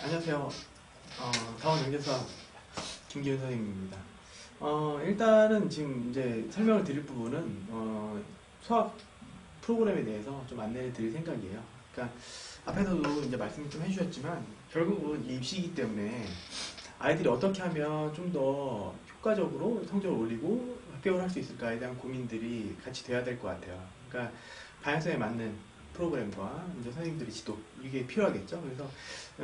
안녕하세요. 다원영재수학 김기훈 선생님입니다. 일단은 지금 이제 설명을 드릴 부분은 수학 프로그램에 대해서 좀 안내를 드릴 생각이에요. 그러니까 앞에서도 이제 말씀 좀 해주셨지만 결국은 이 입시이기 때문에 아이들이 어떻게 하면 좀 더 효과적으로 성적을 올리고 합격을 할 수 있을까에 대한 고민들이 같이 돼야 될 것 같아요. 그러니까 방향성에 맞는 프로그램과 이제 선생님들의 지도 이게 필요하겠죠. 그래서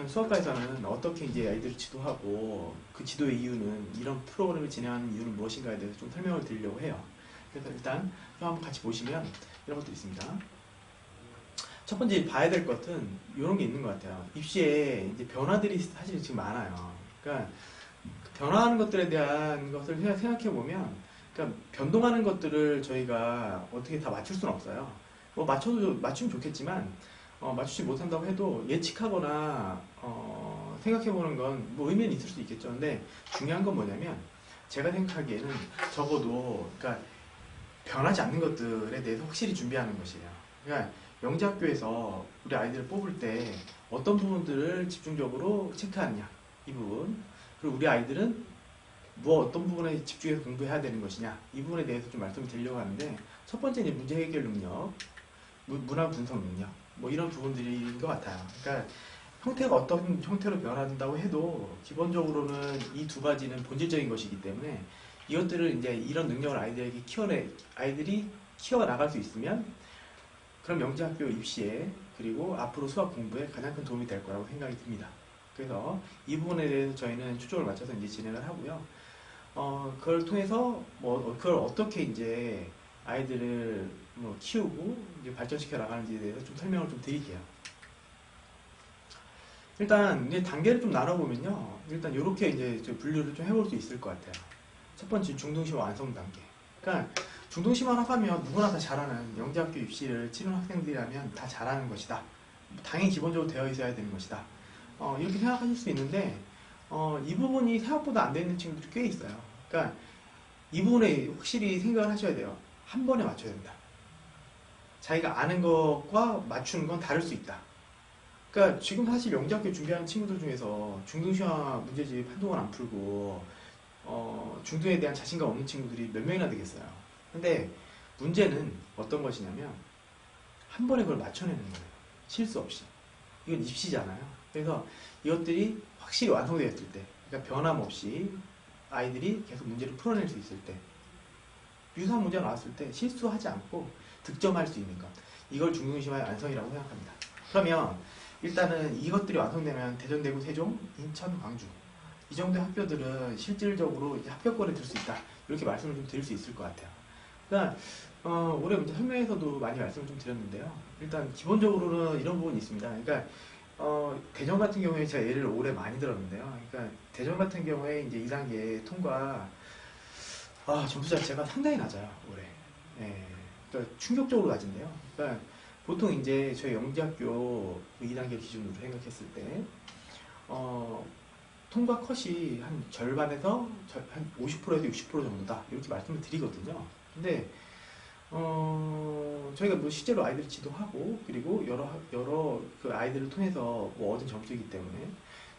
수학과에서는 어떻게 이제 아이들을 지도하고 그 지도의 이유는 이런 프로그램을 진행하는 이유는 무엇인가에 대해서 좀 설명을 드리려고 해요. 그래서 일단 한번 같이 보시면 이런 것도 있습니다. 첫 번째 봐야 될 것은 이런 게 있는 것 같아요. 입시에 이제 변화들이 사실 지금 많아요. 그러니까 변화하는 것들에 대한 것을 생각해 보면, 그러니까 변동하는 것들을 저희가 어떻게 다 맞출 수는 없어요. 뭐 맞추면 좋겠지만 맞추지 못한다고 해도 예측하거나 생각해 보는 건 뭐 의미는 있을 수 있겠죠. 근데 중요한 건 뭐냐면 제가 생각하기에는 적어도 그러니까 변하지 않는 것들에 대해서 확실히 준비하는 것이에요. 그러니까 영재학교에서 우리 아이들을 뽑을 때 어떤 부분들을 집중적으로 체크하느냐 이 부분, 그리고 우리 아이들은 뭐 어떤 부분에 집중해서 공부해야 되는 것이냐 이 부분에 대해서 좀 말씀을 드리려고 하는데, 첫 번째는 문제 해결 능력, 문화 분석 능력 뭐 이런 부분들인 것 같아요. 그러니까 형태가 어떤 형태로 변화된다고 해도 기본적으로는 이 두 가지는 본질적인 것이기 때문에 이것들을 이제 이런 능력을 아이들이 키워 나갈 수 있으면 그럼 영재학교 입시에 그리고 앞으로 수학 공부에 가장 큰 도움이 될 거라고 생각이 듭니다. 그래서 이 부분에 대해서 저희는 초점을 맞춰서 이제 진행을 하고요. 그걸 통해서 그걸 어떻게 이제 아이들을 키우고 이제 발전시켜 나가는지에 대해서 좀 설명을 좀 드릴게요. 일단 이제 단계를 좀 나눠보면요. 일단 이렇게 이제 분류를 좀 해볼 수 있을 것 같아요. 첫 번째 중등심화 완성 단계. 그러니까 중등심화를 하면 누구나 다 잘하는 영재학교 입시를 치르는 학생들이라면 다 잘하는 것이다. 당연히 기본적으로 되어 있어야 되는 것이다. 이렇게 생각하실 수 있는데 이 부분이 생각보다 안 되는 친구들이 꽤 있어요. 그러니까 이 부분에 확실히 생각을 하셔야 돼요. 한 번에 맞춰야 된다. 자기가 아는 것과 맞추는 건 다를 수 있다. 그러니까 지금 사실 영재학교 준비하는 친구들 중에서 중등시화 문제집 한동안 안 풀고 중등에 대한 자신감 없는 친구들이 몇 명이나 되겠어요. 근데 문제는 어떤 것이냐면 한 번에 그걸 맞춰내는 거예요. 실수 없이. 이건 입시잖아요. 그래서 이것들이 확실히 완성되었을 때, 그러니까 변함없이 아이들이 계속 문제를 풀어낼 수 있을 때, 유사한 문제가 나왔을 때 실수하지 않고 득점할 수 있는 것, 이걸 중등심화의 완성이라고 생각합니다. 그러면 일단은 이것들이 완성되면 대전, 대구, 세종, 인천, 광주 이 정도의 학교들은 실질적으로 이제 합격권에 들 수 있다, 이렇게 말씀을 좀 드릴 수 있을 것 같아요. 그러니까 올해 문제 설명에서도 많이 말씀을 좀 드렸는데요. 일단 기본적으로는 이런 부분이 있습니다. 그러니까 대전 같은 경우에 제가 예를 올해 많이 들었는데요. 그러니까 대전 같은 경우에 이제 2단계 통과 점수 자체가 상당히 낮아요, 올해. 예, 그러니까 충격적으로 낮은데요. 그러니까 보통 이제 저희 영재학교 2단계 기준으로 생각했을 때 통과 컷이 한 절반에서 한 50%에서 60% 정도다, 이렇게 말씀을 드리거든요. 근데 저희가 뭐 실제로 아이들을 지도하고 그리고 여러 그 아이들을 통해서 뭐 얻은 점수이기 때문에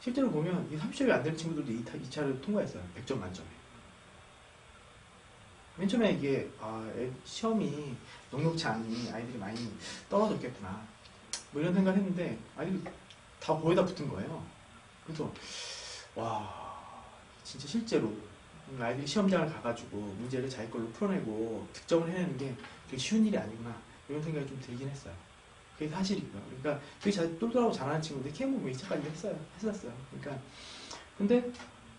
실제로 보면 이 30점이 안 되는 친구들도 2차를 통과했어요. 100점 만점에. 맨 처음에 이게 시험이 녹록치 않으니 아이들이 많이 떨어졌겠구나 뭐 이런 생각을 했는데 아이들이 다 거의 다 붙은 거예요. 그래서 와, 진짜 실제로 아이들이 시험장을 가가지고 문제를 자기 걸로 풀어내고 득점을 해내는 게 되게 쉬운 일이 아니구나, 이런 생각이 좀 들긴 했어요. 그게 사실이고요. 그러니까 되게 똘똘하고 잘하는 친구인데 KM부분 2차까지 했었어요. 그러니까 근데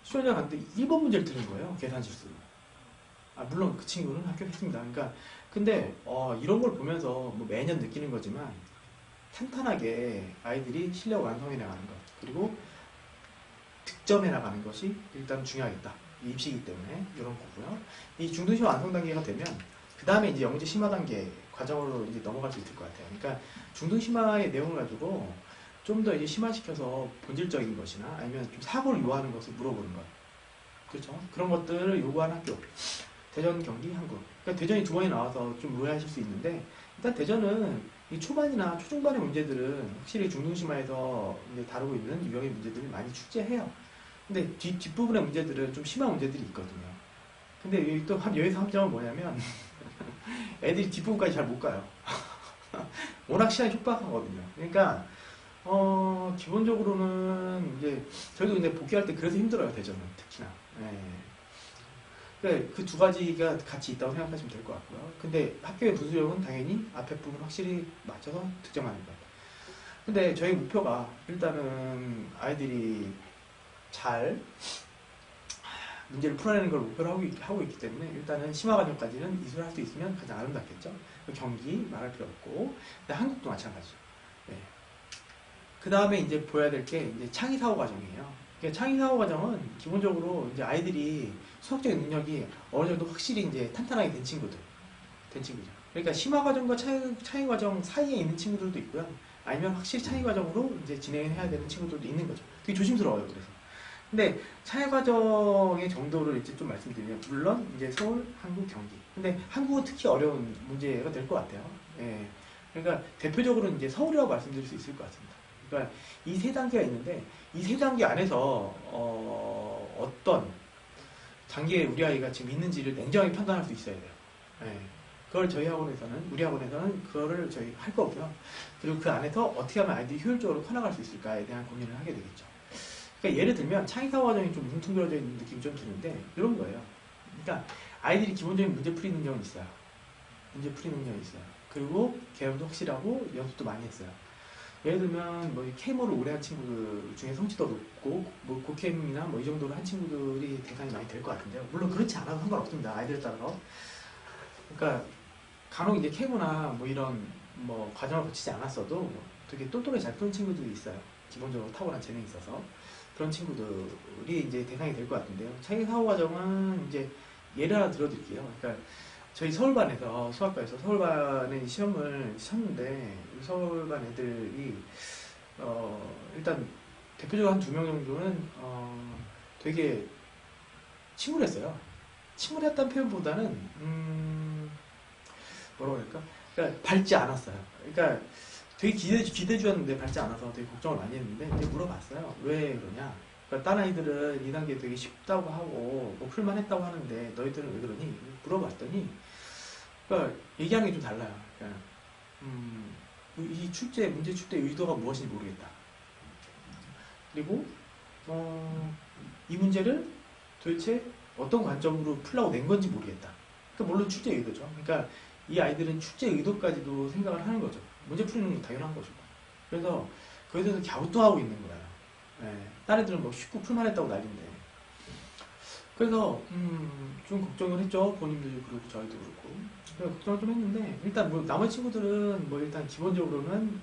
시험장 갔는데 1번 문제를 틀린 거예요. 계산 실수로. 물론 그 친구는 합격했습니다. 그러니까 근데 이런 걸 보면서 뭐 매년 느끼는 거지만 탄탄하게 아이들이 실력 완성해 나가는 것, 그리고 득점해 나가는 것이 일단 중요하겠다. 입시이기 때문에 이런 거고요. 이 중등심화 완성 단계가 되면 그 다음에 이제 영재 심화 단계 과정으로 이제 넘어갈 수 있을 것 같아요. 그러니까 중등심화의 내용을 가지고 좀 더 이제 심화시켜서 본질적인 것이나 아니면 좀 사고를 요하는 것을 물어보는 것, 그렇죠? 그런 것들을 요구하는 학교. 대전, 경기, 한국. 그러니까 대전이 두 번이 나와서 좀 오해하실 수 있는데, 일단 대전은 이 초반이나 초중반의 문제들은 확실히 중등심화에서 이제 다루고 있는 유형의 문제들을 많이 출제해요. 근데 뒷부분의 문제들은 좀 심한 문제들이 있거든요. 근데 여기 또 여기서 함정은 뭐냐면 애들이 뒷부분까지 잘 못 가요. 워낙 시간이 촉박하거든요. 그러니까 기본적으로는 이제 저희도 근데 복귀할 때 그래서 힘들어요. 대전은 특히나. 그러니까 그 두 가지가 같이 있다고 생각하시면 될 것 같고요. 근데 학교의 부수력은 당연히 앞에 부분 확실히 맞춰서 득점하는 것. 근데 저희 목표가 일단은 아이들이 잘 문제를 풀어내는 걸 목표로 하고 있기 때문에 일단은 심화 과정까지는 이수를 할 수 있으면 가장 아름답겠죠. 경기 말할 필요 없고, 근데 한국도 마찬가지죠. 네. 그 다음에 이제 보여야 될 게 이제 창의 사고 과정이에요. 그러니까 창의 사고 과정은 기본적으로 이제 아이들이 수학적인 능력이 어느 정도 확실히 이제 탄탄하게 된 친구들. 그러니까 심화 과정과 창의 과정 사이에 있는 친구들도 있고요. 아니면 확실히 창의 과정으로 이제 진행해야 되는 친구들도 있는 거죠. 되게 조심스러워요, 그래서. 근데 창의 과정의 정도를 이제 좀 말씀드리면, 물론 이제 서울, 한국, 경기. 근데 한국은 특히 어려운 문제가 될 것 같아요. 예. 그러니까 대표적으로 이제 서울이라고 말씀드릴 수 있을 것 같습니다. 그러니까 이 세 단계가 있는데, 이 세 단계 안에서 어떤 단계에 우리 아이가 지금 있는지를 냉정하게 판단할 수 있어야 돼요. 예. 그걸 저희 학원에서는, 우리 학원에서는 그거를 저희 할 거고요. 그리고 그 안에서 어떻게 하면 아이들이 효율적으로 커나갈 수 있을까에 대한 고민을 하게 되겠죠. 그러니까 예를 들면 창의사고 과정이 좀 뭉뚱그려져 있는 느낌이 좀 드는데 이런 거예요. 그러니까 아이들이 기본적인 문제풀이 능력은 있어요. 문제풀이 능력이 있어요. 그리고 개념도 확실하고 연습도 많이 했어요. 예를 들면 뭐 K모를 오래 한 친구들 중에 성취도 높고 뭐 고캠이나 뭐 이 정도로 한 친구들이 대상이 많이 될 것 같은데요. 물론 그렇지 않아도 상관없습니다. 아이들에 따라서. 그러니까 간혹 이제 K모나 뭐 이런 뭐 과정을 거치지 않았어도 되게 똘똘하게 잘 푸는 친구들이 있어요. 기본적으로 탁월한 재능이 있어서. 그런 친구들이 이제 대상이 될 것 같은데요. 창의 사고 과정은 이제 예를 하나 들어드릴게요. 그러니까 저희 서울반에서 수학과에서 서울반에 시험을 쳤는데 서울반 애들이 일단 대표적으로 한 2명 정도는 되게 침울했어요. 침울했다는 표현보다는 뭐라고 할까? 그러니까 밝지 않았어요. 그러니까 되게 기대주였는데 밝지 않아서 되게 걱정을 많이 했는데 이제 물어봤어요. 왜 그러냐? 그러니까 딴 아이들은 2단계 되게 쉽다고 하고 뭐 풀만 했다고 하는데 너희들은 왜 그러니? 물어봤더니 그러니까 얘기하는 게 좀 달라요. 그러니까 이 문제 출제 의도가 무엇인지 모르겠다. 그리고 이 문제를 도대체 어떤 관점으로 풀라고 낸 건지 모르겠다. 그러니까 물론 출제 의도죠. 그러니까 이 아이들은 출제 의도까지도 생각을 하는 거죠. 문제 풀이는 건 당연한 거죠. 그래서 거기에 대해서 갸우뚱하고 있는 거예요. 네. 다른 애들은 뭐 쉽고 풀만 했다고 난리인데. 그래서 좀 걱정을 했죠. 본인들도 그렇고 저희도 그렇고. 그래서 걱정을 좀 했는데 일단 뭐 나머지 친구들은 뭐 일단 기본적으로는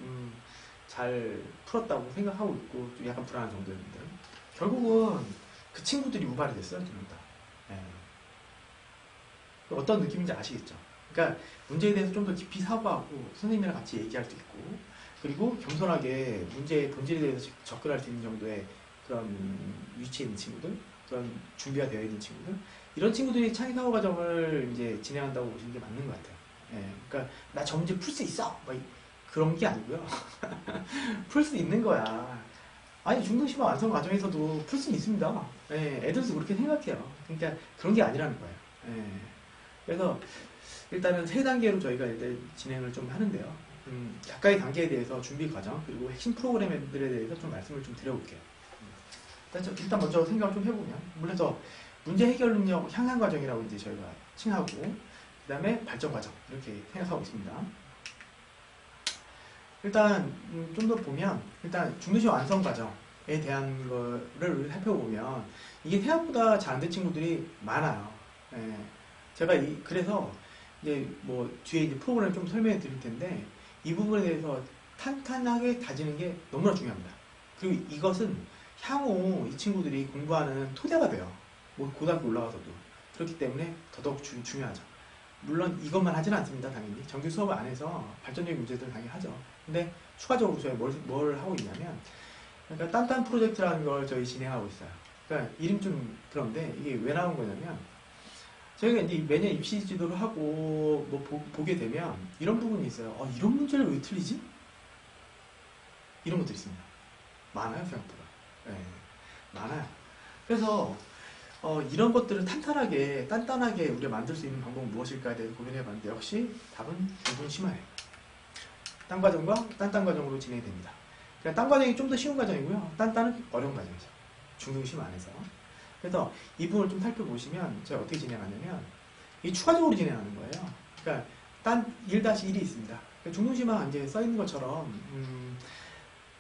잘 풀었다고 생각하고 있고 좀 약간 불안한 정도였는데 결국은 그 친구들이 우발이 됐어요. 둘 다. 네. 어떤 느낌인지 아시겠죠? 그러니까 문제에 대해서 좀 더 깊이 사고하고 선생님이랑 같이 얘기할 수 있고 그리고 겸손하게 문제의 본질에 대해서 접근할 수 있는 정도의 그런 위치에 있는 친구들 그런 준비가 되어 있는 친구들 이런 친구들이 창의 사고 과정을 이제 진행한다고 보시는 게 맞는 것 같아요. 예, 그러니까 나 저 문제 풀 수 있어 뭐 그런 게 아니고요. 풀 수 있는 거야. 아니 중등심화 완성 과정에서도 풀 수는 있습니다. 예, 애들도 그렇게 생각해요. 그러니까 그런 게 아니라는 거예요. 예, 그래서 일단은 3단계로 저희가 일단 진행을 좀 하는데요. 각각의 단계에 대해서 준비 과정 그리고 핵심 프로그램들에 대해서 좀 말씀을 좀 드려볼게요. 일단 먼저 생각을 좀 해보면 그래서 문제 해결 능력 향상 과정이라고 이제 저희가 칭하고 그 다음에 발전 과정 이렇게 생각하고 있습니다. 일단 좀 더 보면 일단 중등심 완성 과정에 대한 거를 살펴보면 이게 생각보다 잘 안 된 친구들이 많아요. 예. 제가 그래서 이제 뭐 뒤에 이제 프로그램 좀 설명해 드릴 텐데 이 부분에 대해서 탄탄하게 다지는 게 너무나 중요합니다. 그리고 이것은 향후 이 친구들이 공부하는 토대가 돼요. 뭐 고등학교 올라가서도. 그렇기 때문에 더더욱 중요하죠. 물론 이것만 하지는 않습니다. 당연히. 정규 수업 안에서 발전적인 문제들을 당연히 하죠. 근데 추가적으로 저희 뭘 하고 있냐면 그러니까 딴딴 프로젝트라는 걸 저희 진행하고 있어요. 그러니까 이름 좀 그런데 이게 왜 나온 거냐면 저희가 이제 매년 입시 지도를 하고 뭐 보게 되면 이런 부분이 있어요. 이런 문제를 왜 틀리지? 이런 것도 있습니다. 많아요, 생각보다. 네, 많아요. 그래서 이런 것들을 단단하게 우리가 만들 수 있는 방법은 무엇일까에 대해서 고민해봤는데 역시 답은 중등 심화예요. 딴 과정과 딴 과정으로 진행이 됩니다. 그러니까 딴 과정이 좀 더 쉬운 과정이고요. 딴은 어려운 과정이죠. 중등 심화 안에서. 그래서 이 부분을 좀 살펴보시면 제가 어떻게 진행하냐면 이 추가적으로 진행하는 거예요. 그러니까 딴 1-1이 있습니다. 그러니까 중등 심화 이제 써 있는 것처럼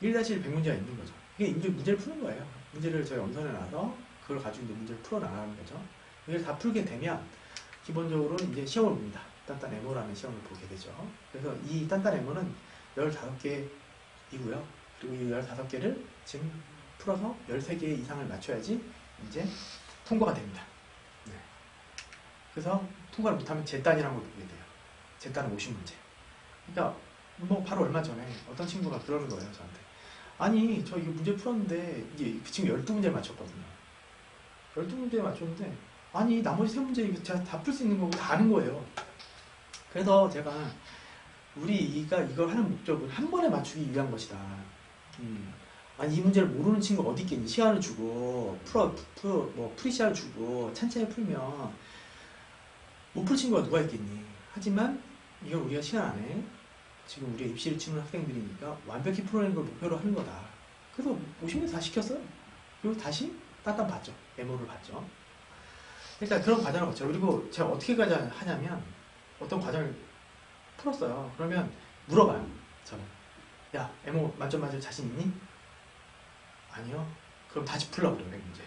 1-1 100문제가 있는 거죠. 이게 이제 문제를 푸는 거예요. 문제를 저희 엄선해 놔서 그걸 가지고 이제 문제를 풀어 나가는 거죠. 이걸 다 풀게 되면 기본적으로는 이제 시험을 봅니다. 딴딴 에모라는 시험을 보게 되죠. 그래서 이 딴딴 에모는 15개이고요. 그리고 이 15개를 지금 풀어서 13개 이상을 맞춰야지 이제 통과가 됩니다. 네. 그래서 통과를 못하면 재단이라는 걸 보게 돼요. 재단은 50문제. 그러니까 뭐 바로 얼마 전에 어떤 친구가 그러는 거예요, 저한테. 아니, 저 이거 문제 풀었는데 이게 지금 12문제 맞췄거든요. 12문제 맞췄는데 아니, 나머지 3문제 이거 제가 다 풀 수 있는 거고 다 아는 거예요. 그래서 제가 우리가 이걸 하는 목적은 한 번에 맞추기 위한 것이다. 아니, 이 문제를 모르는 친구가 어디 있겠니? 시간을 주고 프리시간을 주고 천천히 풀면 못 풀 친구가 누가 있겠니? 하지만 이건 우리가 시간 안에 지금 우리가 입시를 치는 학생들이니까 완벽히 풀어내는 걸 목표로 하는 거다. 그래서 50년 다 시켰어요. 그리고 다시 딴딴 봤죠. 메모를 봤죠. 일단 그런 과정을 봤죠. 그리고 제가 어떻게 하냐면 어떤 과정을 풀었어요. 그러면 물어봐요. 저는. 야, 에모 만점 맞을 자신 있니? 아니요. 그럼 다시 풀라고 그래요, 문제.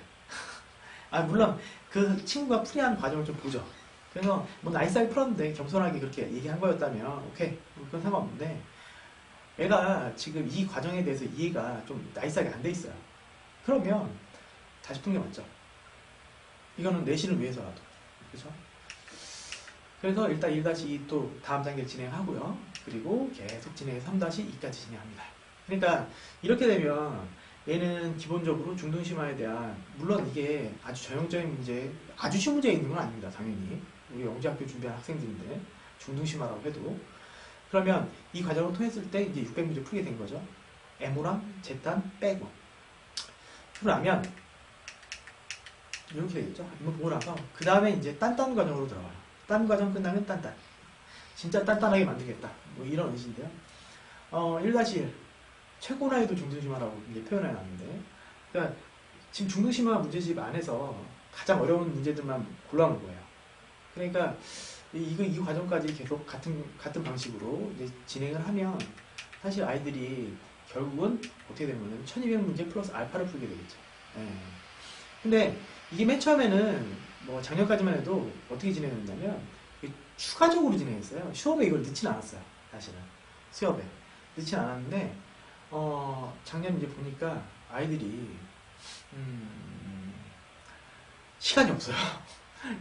물론 그 친구가 풀이하는 과정을 좀 보죠. 그래서 뭐 나이스하게 풀었는데 겸손하게 그렇게 얘기한 거였다면 오케이, 그건 상관없는데 얘가 지금 이 과정에 대해서 이해가 좀 나이스하게 안 돼 있어요. 그러면 다시 푼 게 맞죠. 이거는 내신을 위해서라도. 그렇죠? 그래서 일단 1-2 또 다음 단계를 진행하고요. 그리고 계속 진행해서 3-2까지 진행합니다. 그러니까 이렇게 되면 얘는 기본적으로 중등심화에 대한, 물론 이게 아주 전형적인 문제, 아주 쉬운 문제가 있는 건 아닙니다. 당연히. 우리 영재학교 준비한 학생들인데 중등심화라고 해도. 그러면 이 과정을 통했을 때 이제 600문제 풀게 된 거죠. 에모랑 제탄 빼고. 그러면 이렇게 되겠죠. 이거 보고 나서 그 다음에 이제 딴딴 과정으로 들어가요. 딴 과정 끝나면 딴딴. 진짜 딴딴하게 만들겠다. 뭐 이런 의지인데요. 1-1 최고 난이도 중등심화라고 이제 표현해 놨는데, 그러니까 지금 중등심화 문제집 안에서 가장 어려운 문제들만 골라놓은 거예요. 그러니까 이 과정까지 계속 같은 방식으로 이제 진행을 하면 사실 아이들이 결국은 어떻게 되면 1200문제 플러스 알파를 풀게 되겠죠. 예. 근데 이게 맨 처음에는 뭐 작년까지만 해도 어떻게 진행했냐면 추가적으로 진행했어요. 수업에 이걸 넣진 않았어요. 사실은 수업에 넣진 않았는데 작년 이제 보니까 아이들이 시간이 없어요.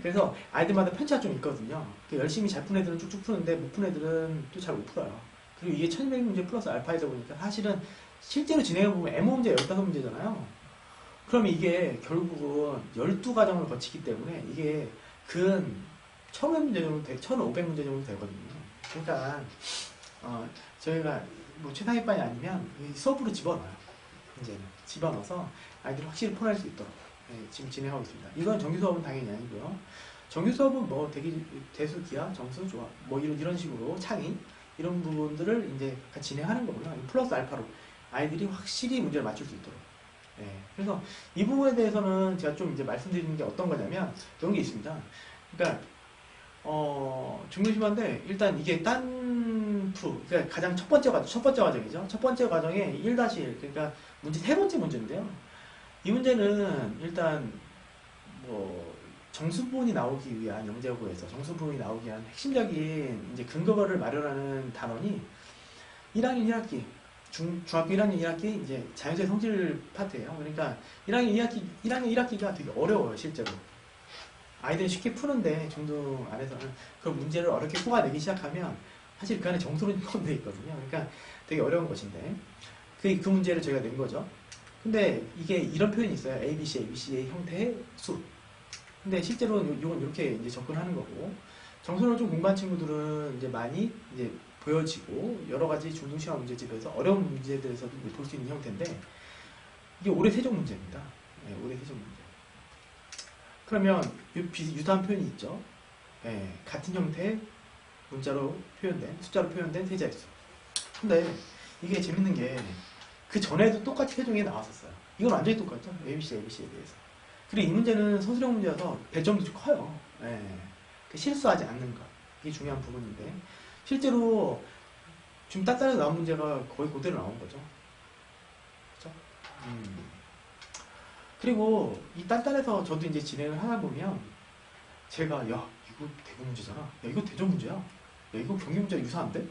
그래서 아이들마다 편차가 좀 있거든요. 열심히 잘 푼 애들은 쭉쭉 푸는데 못 푼 애들은 또 잘 못 풀어요. 그리고 이게 1200문제 플러스 알파이다 보니까 사실은 실제로 진행해보면 에모 문제 15문제잖아요. 그러면 이게 결국은 12과정을 거치기 때문에 이게 근 1500문제 정도 1500문제 정도 되거든요. 그러니까 저희가 뭐 최상위반이 아니면 수업으로 집어넣어요. 이제는 집어넣어서 아이들이 확실히 풀어낼 수 있도록 지금 진행하고 있습니다. 이건 정규 수업은 당연히 아니고요. 정규 수업은 뭐 대수, 기하, 정수, 조합 뭐 이런 식으로 창의 이런 부분들을 이제 같이 진행하는 거고요. 플러스 알파로 아이들이 확실히 문제를 맞출 수 있도록. 그래서 이 부분에 대해서는 제가 좀 이제 말씀드리는 게 어떤 거냐면 이런 게 있습니다. 그러니까 중등심화인데 일단 이게 딴 프로, 그러니까 가장 첫 번째 과정이죠. 첫 번째 과정에 1-1, 그러니까 문제 세 번째 문제인데요. 이 문제는 일단 뭐 정수분이 나오기 위한, 영재고에서 정수분이 나오기 위한 핵심적인 이제 근거를 마련하는 단원이 1학년 1학기, 중학교 1학년 1학기 이제 자연수의 성질 파트예요. 그러니까 1학년 1학기가 되게 어려워요, 실제로. 아이들이 쉽게 푸는데 중등 안에서는 그 문제를 어렵게 뽑아내기 시작하면 사실 그 안에 정수론이 포함되어 있거든요. 그러니까 되게 어려운 것인데 그 문제를 저희가 낸 거죠. 근데 이게 이런 표현이 있어요. ABC의 형태의 수. 근데 실제로 이건 이렇게 이제 접근하는 거고, 정선을 좀 공부한 친구들은 이제 많이 이제 보여지고, 여러 가지 중등시험 문제집에서 어려운 문제들에서도 볼 수 있는 형태인데, 이게 올해 세종 문제입니다. 네, 올해 세종 문제. 그러면 유사한 표현이 있죠. 네, 같은 형태의 문자로 표현된, 숫자로 표현된 세자일수. 근데 이게 재밌는 게, 그 전에도 똑같이 세종에 나왔었어요. 이건 완전히 똑같죠. ABC에 대해서. 그리고 이 문제는 서술형 문제여서 배점도 좀 커요. 예. 실수하지 않는 것. 이게 중요한 부분인데, 실제로 지금 딴딴에서 나온 문제가 거의 그대로 나온 거죠. 그죠? 그리고 이 딴딴에서 저도 이제 진행을 하다 보면, 제가, 야, 이거 대구 문제잖아. 야, 이거 대전 문제야. 야, 이거 경기 문제가 유사한데?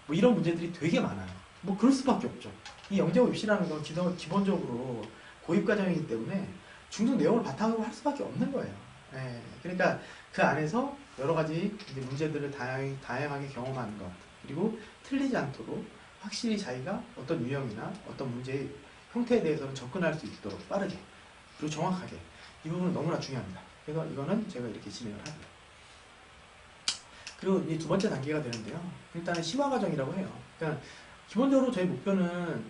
뭐 이런 문제들이 되게 많아요. 뭐 그럴 수밖에 없죠. 이 영재고 입시라는 건 기본적으로 고입과정이기 때문에 중등 내용을 바탕으로 할 수밖에 없는 거예요. 예, 그러니까 그 안에서 여러 가지 이제 문제들을 다양하게 경험하는 것, 그리고 틀리지 않도록 확실히 자기가 어떤 유형이나 어떤 문제의 형태에 대해서는 접근할 수 있도록 빠르게 그리고 정확하게, 이 부분은 너무나 중요합니다. 그래서 이거는 제가 이렇게 진행을 합니다. 그리고 이제 두 번째 단계가 되는데요. 일단은 심화 과정이라고 해요. 그러니까 기본적으로 저희 목표는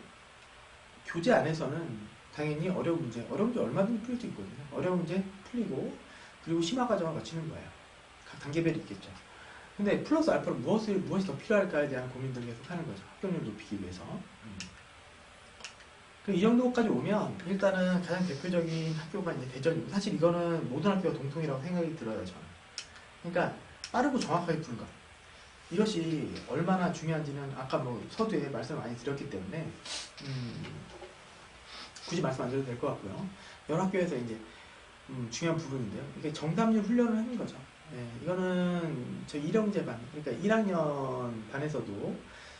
교재 안에서는 당연히 어려운 문제 얼마든지 풀 수 있거든요. 어려운 문제 풀리고, 그리고 심화 과정을 거치는 거예요. 각 단계별이 있겠죠. 근데 플러스 알파로 무엇이 더 필요할까에 대한 고민들을 계속 하는 거죠. 합격률을 높이기 위해서. 이 정도까지 오면 일단은 가장 대표적인 학교가 이제 대전이고, 사실 이거는 모든 학교가 동통이라고 생각이 들어요, 저는. 그러니까 빠르고 정확하게 푸는 것. 이것이 얼마나 중요한지는 아까 뭐 서두에 말씀을 많이 드렸기 때문에 굳이 말씀 안 드려도 될 것 같고요. 여러 학교에서 이제 중요한 부분인데요. 이게 정답률 훈련을 하는 거죠. 네, 이거는 저희 1형제 반, 그러니까 1학년 반에서도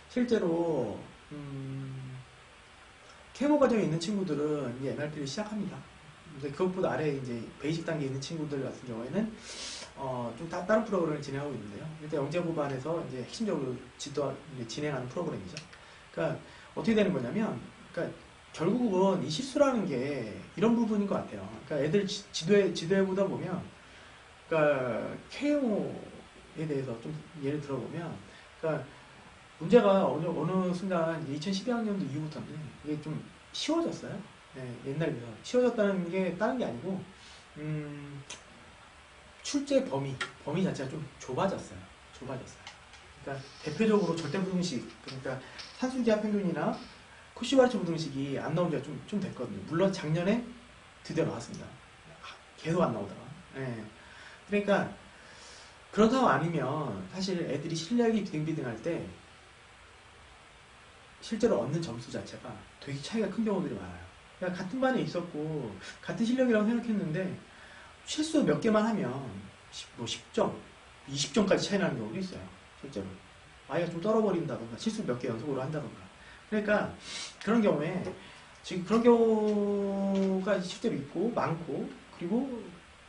실제로 케모 과정에 있는 친구들은 이제 MRP를 시작합니다. 근데 그것보다 아래 이제 베이직 단계에 있는 친구들 같은 경우에는 좀 다른 프로그램을 진행하고 있는데요. 일단 영재고반에서 이제 핵심적으로 진행하는 프로그램이죠. 그러니까 어떻게 되는 거냐면, 그러니까 결국은 이 실수라는 게 이런 부분인 것 같아요. 그러니까 애들 지도에 보다 보면, 그러니까 KMO에 대해서 좀 예를 들어보면, 그러니까 문제가 어느 순간 2012학년도 이후부터는 이게 좀 쉬워졌어요. 네, 옛날에 비해서 쉬워졌다는 게 다른 게 아니고, 출제 범위 자체가 좀 좁아졌어요. 그러니까 대표적으로 절대부등식, 그러니까 산술기하 평균이나 코시바르츠 부등식이 안 나온 지가 좀 됐거든요. 물론 작년에 드디어 나왔습니다. 계속 안 나오다가. 네. 그러니까 그런 상황 아니면 사실 애들이 실력이 비등비등할 때 실제로 얻는 점수 자체가 되게 차이가 큰 경우들이 많아요. 그러니까 같은 반에 있었고 같은 실력이라고 생각했는데 실수 몇 개만 하면 뭐 10점, 20점까지 차이 나는 경우도 있어요. 실제로. 아이가 좀 떨어버린다던가 실수 몇 개 연속으로 한다던가. 그러니까 그런 경우에 지금 그런 경우가 실제로 있고 많고, 그리고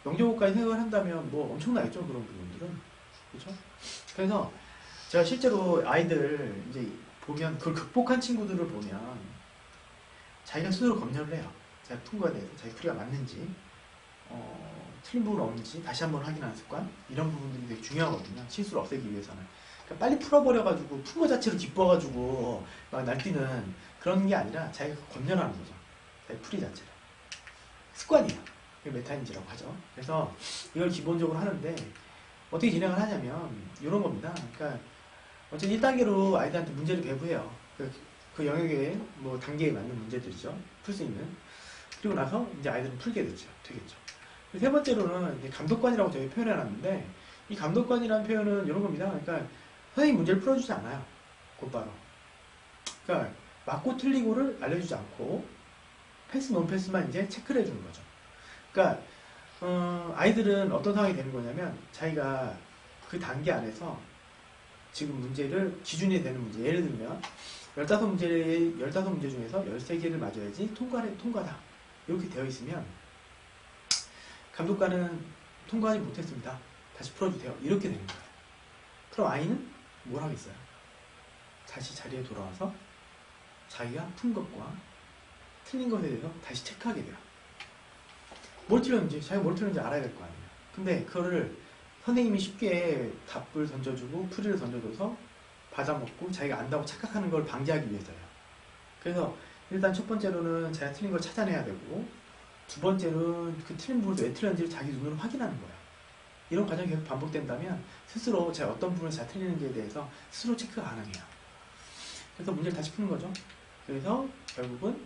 영재고까지 생각을 한다면 뭐 엄청나겠죠, 그런 부분들은. 그렇죠? 그래서 제가 실제로 아이들 이제 보면 그걸 극복한 친구들을 보면 자기가 스스로 검열을 해요. 자기 통과에 대해서 자기 풀이가 맞는지, 틀린 부분 없는지 다시 한번 확인하는 습관, 이런 부분들이 되게 중요하거든요. 실수를 없애기 위해서는. 그러니까 빨리 풀어버려가지고 푼 거 자체로 기뻐가지고 막 날뛰는 그런 게 아니라 자기가 검열하는 거죠. 자기 풀이 자체를. 습관이에요. 이게 메타인지라고 하죠. 그래서 이걸 기본적으로 하는데 어떻게 진행을 하냐면 이런 겁니다. 그러니까 어쨌든 1단계로 아이들한테 문제를 배부해요. 그 영역에 뭐 단계에 맞는 문제들이죠. 풀 수 있는. 그리고 나서 이제 아이들은 풀게 되겠죠. 세 번째로는 이제 감독관이라고 저희 표현해놨는데, 이 감독관이라는 표현은 이런 겁니다. 그러니까 선생님 문제를 풀어주지 않아요. 곧바로. 그러니까 맞고 틀리고를 알려주지 않고 패스 논패스만 이제 체크를 해주는 거죠. 그러니까 아이들은 어떤 상황이 되는 거냐면 자기가 그 단계 안에서 지금 문제를 기준이 되는 문제, 예를 들면 15문제 중에서 13개를 맞아야지 통과다 이렇게 되어 있으면 감독관은 통과하지 못했습니다. 다시 풀어주세요. 이렇게 되는 거예요. 그럼 아이는 뭘 하겠어요? 다시 자리에 돌아와서 자기가 푼 것과 틀린 것에 대해서 다시 체크하게 돼요. 뭘 틀렸는지, 자기가 뭘 틀렸는지 알아야 될 거 아니에요. 근데 그거를 선생님이 쉽게 답을 던져주고 풀이를 던져줘서 받아먹고 자기가 안다고 착각하는 걸 방지하기 위해서예요. 그래서 일단 첫 번째로는 제가 틀린 걸 찾아내야 되고, 두 번째로는 그 틀린 부분을 왜 틀렸는지를 자기 눈으로 확인하는 거예요. 이런 과정이 계속 반복된다면 스스로 제가 어떤 부분을 잘 틀리는지에 대해서 스스로 체크가 가능해요. 그래서 문제를 다시 푸는 거죠. 그래서 결국은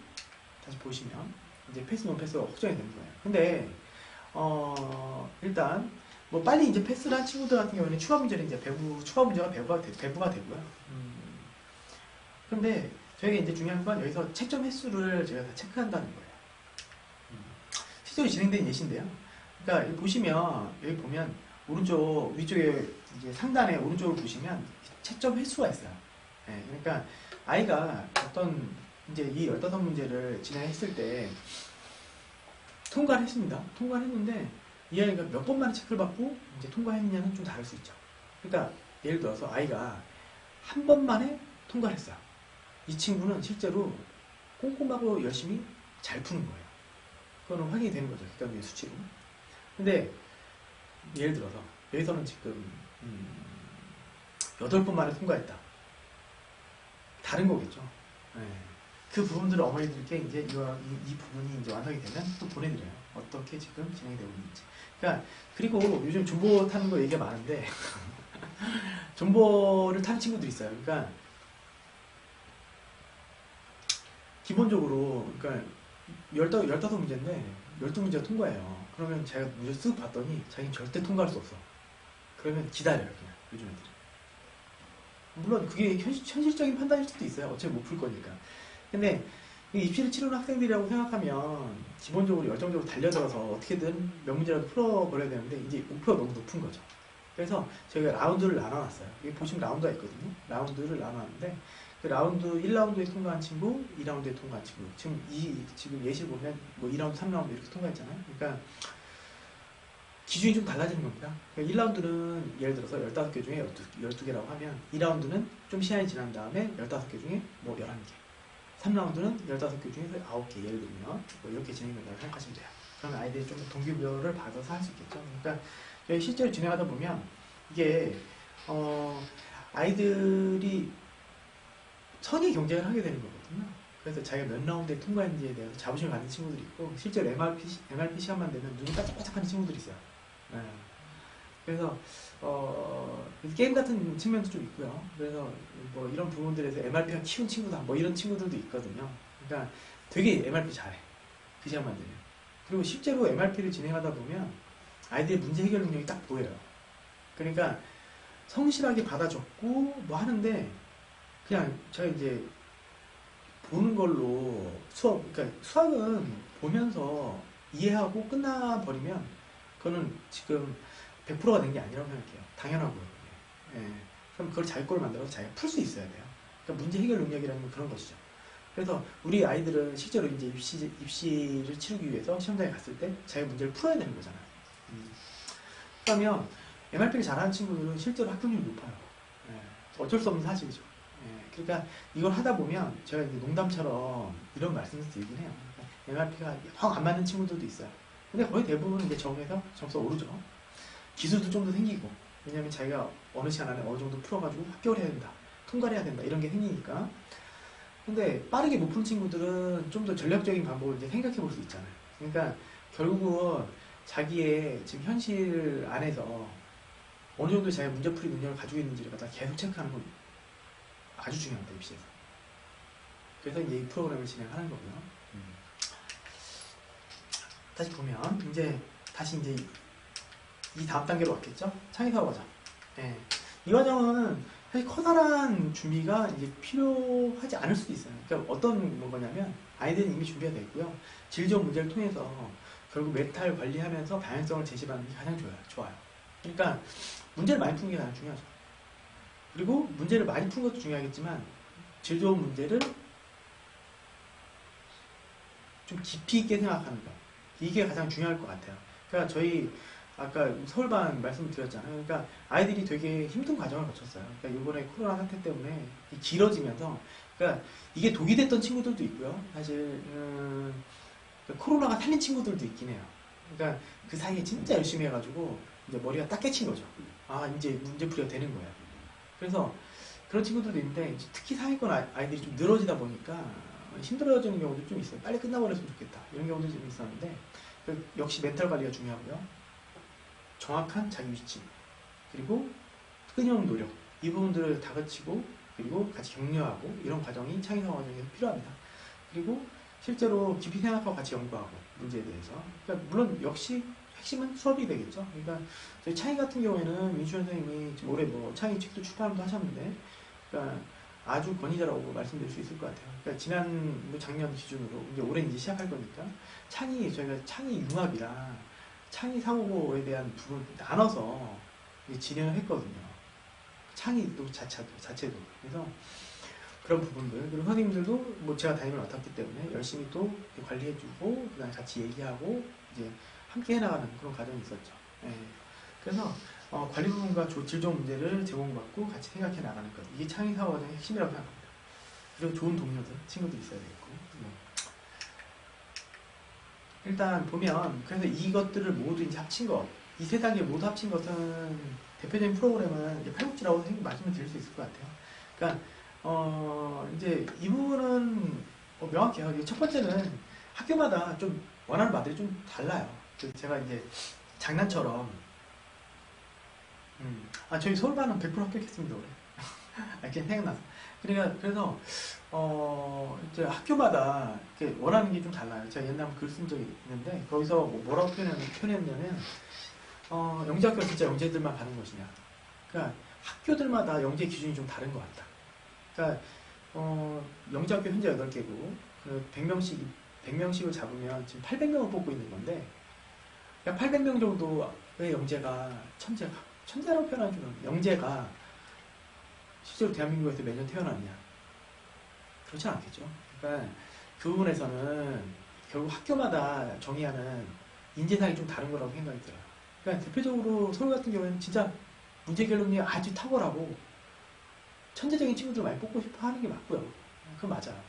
다시 보시면 이제 패스 논 패스가 확정이 되는 거예요. 근데 일단 뭐 빨리 이제 패스를 한 친구들 같은 경우에는 추가 문제는 이제 추가 문제가 배부가 되고요. 근데 저희가 이제 중요한 건 여기서 채점 횟수를 제가 다 체크한다는 거예요. 실제로 진행된 예시인데요. 그러니까 여기 보시면, 여기 보면 오른쪽 위쪽에 이제 상단에 오른쪽을 보시면 채점 횟수가 있어요. 네, 그러니까 아이가 어떤 이제 이 15문제를 진행했을 때 통과를 했습니다. 통과를 했는데 이 아이가 몇 번 만에 체크를 받고 이제 통과했느냐는 좀 다를 수 있죠. 그러니까 예를 들어서 아이가 한 번 만에 통과를 했어요. 이 친구는 실제로 꼼꼼하고 열심히 잘 푸는 거예요. 그거는 확인이 되는 거죠. 객관적인 수치로. 근데 예를 들어서 여기서는 지금 8번 만에 통과했다. 다른 거겠죠. 네. 그 부분들을 어머니들께 이제 이 부분이 이제 완성이 되면 또 보내드려요. 어떻게 지금 진행이 되고 있는지. 그러니까 그리고 요즘 존버 타는 거 얘기가 많은데 존버를 타는 친구들이 있어요. 그러니까 기본적으로 그러니까 15문제인데 12문제가 통과해요. 그러면 제가 문제 쓱 봤더니 자기는 절대 통과할 수 없어. 그러면 기다려요. 그냥 요즘 애들은. 물론 그게 현실적인 판단일 수도 있어요. 어차피 못 풀 거니까. 근데 입시를 치르는 학생들이라고 생각하면 기본적으로 열정적으로 달려들어서 어떻게든 몇 문제라도 풀어버려야 되는데 이제 목표가 너무 높은 거죠. 그래서 저희가 라운드를 나눠놨어요. 여기 보시면 라운드가 있거든요. 라운드를 나눠놨는데 그 라운드 1라운드에 통과한 친구, 2라운드에 통과한 친구. 지금 예시 보면 뭐 2라운드, 3라운드 이렇게 통과했잖아요. 그러니까 기준이 좀 달라지는 겁니다. 그러니까 1라운드는 예를 들어서 15개 중에 12개라고 하면 2라운드는 좀 시간이 지난 다음에 15개 중에 뭐 11개. 3라운드는 15개 중에서 9개 예를 들면 뭐 이렇게 진행된다고 생각하시면 돼요. 그러면 아이들이 좀 동기부여를 받아서 할 수 있겠죠. 그러니까 여기 실제로 진행하다 보면 이게 아이들이 선의 경쟁을 하게 되는 거거든요. 그래서 자기가 몇 라운드에 통과했는지에 대해서 자부심을 갖는 친구들이 있고 실제로 MRP 시간만 되면 눈이 반짝반짝하는 친구들이 있어요. 네. 그래서 게임 같은 측면도 좀 있고요. 그래서 뭐 이런 부분들에서 MRP가 키운 친구다 뭐 이런 친구들도 있거든요. 그러니까 되게 MRP 잘해. 그 시간만 되면. 그리고 실제로 MRP를 진행하다 보면 아이들의 문제 해결 능력이 딱 보여요. 그러니까 성실하게 받아 적고 뭐 하는데 그냥 제가 이제 보는 걸로 그러니까 수학은 보면서 이해하고 끝나버리면 그거는 지금 100%가 된 게 아니라고 생각해요. 당연하고요. 예. 그럼 그걸 자기 걸 만들어서 자기가 풀 수 있어야 돼요. 그러니까 문제 해결 능력이라는 건 그런 것이죠. 그래서 우리 아이들은 실제로 이제 입시를 치르기 위해서 시험장에 갔을 때 자기 문제를 풀어야 되는 거잖아요. 그러면 MRP를 잘하는 친구들은 실제로 합격률이 높아요. 예. 어쩔 수 없는 사실이죠. 예. 그러니까 이걸 하다 보면 제가 이제 농담처럼 이런 말씀을 드리긴 해요. 그러니까 MRP가 확 안 맞는 친구들도 있어요. 근데 거의 대부분 이제 적응해서 점수가 오르죠. 기술도 좀 더 생기고, 왜냐면 자기가 어느 시간 안에 어느 정도 풀어가지고 합격을 해야 된다, 통과를 해야 된다, 이런 게 생기니까. 근데 빠르게 못 푸는 친구들은 좀 더 전략적인 방법을 이제 생각해 볼 수 있잖아요. 그러니까 결국은 자기의 지금 현실 안에서 어느 정도 자기가 문제풀이 능력을 가지고 있는지를 갖다 계속 체크하는 건 아주 중요합니다, 입시에서. 그래서 이제 이 프로그램을 진행하는 거고요. 다시 보면, 다시 이 다음 단계로 왔겠죠? 창의사업 과정. 예. 이 과정은 사실 커다란 준비가 이제 필요하지 않을 수도 있어요. 그러니까 어떤 거냐면, 아이들은 이미 준비가 되어 있고요. 질 좋은 문제를 통해서 결국 메탈 관리하면서 다양성을 제시하는 게 가장 좋아요. 그러니까 문제를 많이 푸는 게 가장 중요하죠. 그리고 문제를 많이 푸는 것도 중요하겠지만, 질 좋은 문제를 좀 깊이 있게 생각하는 거. 이게 가장 중요할 것 같아요. 그러니까 저희 아까 서울반 말씀드렸잖아요. 그러니까 아이들이 되게 힘든 과정을 거쳤어요. 그러니까 이번에 코로나 사태 때문에 길어지면서, 그러니까 이게 독이 됐던 친구들도 있고요. 사실 코로나가 살린 친구들도 있긴 해요. 그러니까 그 사이에 진짜 열심히 해가지고 이제 머리가 딱 깨친 거죠. 아, 이제 문제풀이가 되는 거예요. 그래서 그런 친구들도 있는데 특히 상위권 아이들이 좀 늘어지다 보니까 힘들어지는 경우도 좀 있어요. 빨리 끝나버렸으면 좋겠다. 이런 경우도 좀 있었는데 역시 멘탈 관리가 중요하고요. 정확한 자기 위치 그리고 끊임없는 노력 이 부분들을 다그치고 그리고 같이 격려하고 이런 과정이 창의성 과정에서 필요합니다. 그리고 실제로 깊이 생각하고 같이 연구하고 문제에 대해서 그러니까 물론 역시 핵심은 수업이 되겠죠. 그러니까 저희 창의 같은 경우에는 민수현 선생님이 지금 올해 뭐 창의 책도 출판도 하셨는데 그러니까 아주 권위자라고 말씀드릴 수 있을 것 같아요. 그러니까 지난 뭐 작년 기준으로 이제 올해 이제 시작할 거니까 저희가 창의 융합이랑 창의 사고에 대한 부분을 나눠서 진행을 했거든요. 창의도 자체도 그래서 그런 부분들 그리고 선생님들도 뭐 제가 담임을 맡았기 때문에 열심히 또 관리해주고 그다음에 같이 얘기하고 이제 함께 해나가는 그런 과정이 있었죠. 예. 그래서 관리 부분과 질 좋은 문제를 제공받고 같이 생각해 나가는 것 이게 창의 사고 과정의 핵심이라고 생각합니다. 그리고 좋은 동료들 친구들 있어야 되겠고 일단 보면 그래서 이것들을 모두 이제 합친 것 이 세 단계 모두 합친 것은 대표적인 프로그램은 이제 팔국지라고 말씀을 드릴 수 있을 것 같아요. 그러니까 이제 이 부분은 명확해요. 첫 번째는 학교마다 좀 원하는 바들이 좀 달라요. 제가 이제 장난처럼 저희 서울반은 100% 합격했습니다 올해. 이렇게 생각나서. 그러니까 그래서 이제 학교마다 이렇게 원하는 게 좀 달라요. 제가 옛날에 글 쓴 적이 있는데 거기서 뭐라고 표현했냐면 영재학교가 진짜 영재들만 가는 것이냐. 그러니까 학교들마다 영재 기준이 좀 다른 것 같다. 그러니까 영재학교 현재 8개고 100명씩을 잡으면 지금 800명을 뽑고 있는 건데 약 800명 정도의 영재가 천재라고 표현하기는 영재가 실제로 대한민국에서 매년 태어났냐? 그렇지 않겠죠. 그러니까 그 부분에서는 결국 학교마다 정의하는 인재상이 좀 다른 거라고 생각이 들어요. 그러니까 대표적으로 서울 같은 경우에는 진짜 문제 결론이 아주 탁월하고 천재적인 친구들 많이 뽑고 싶어 하는 게 맞고요. 그건 맞아요.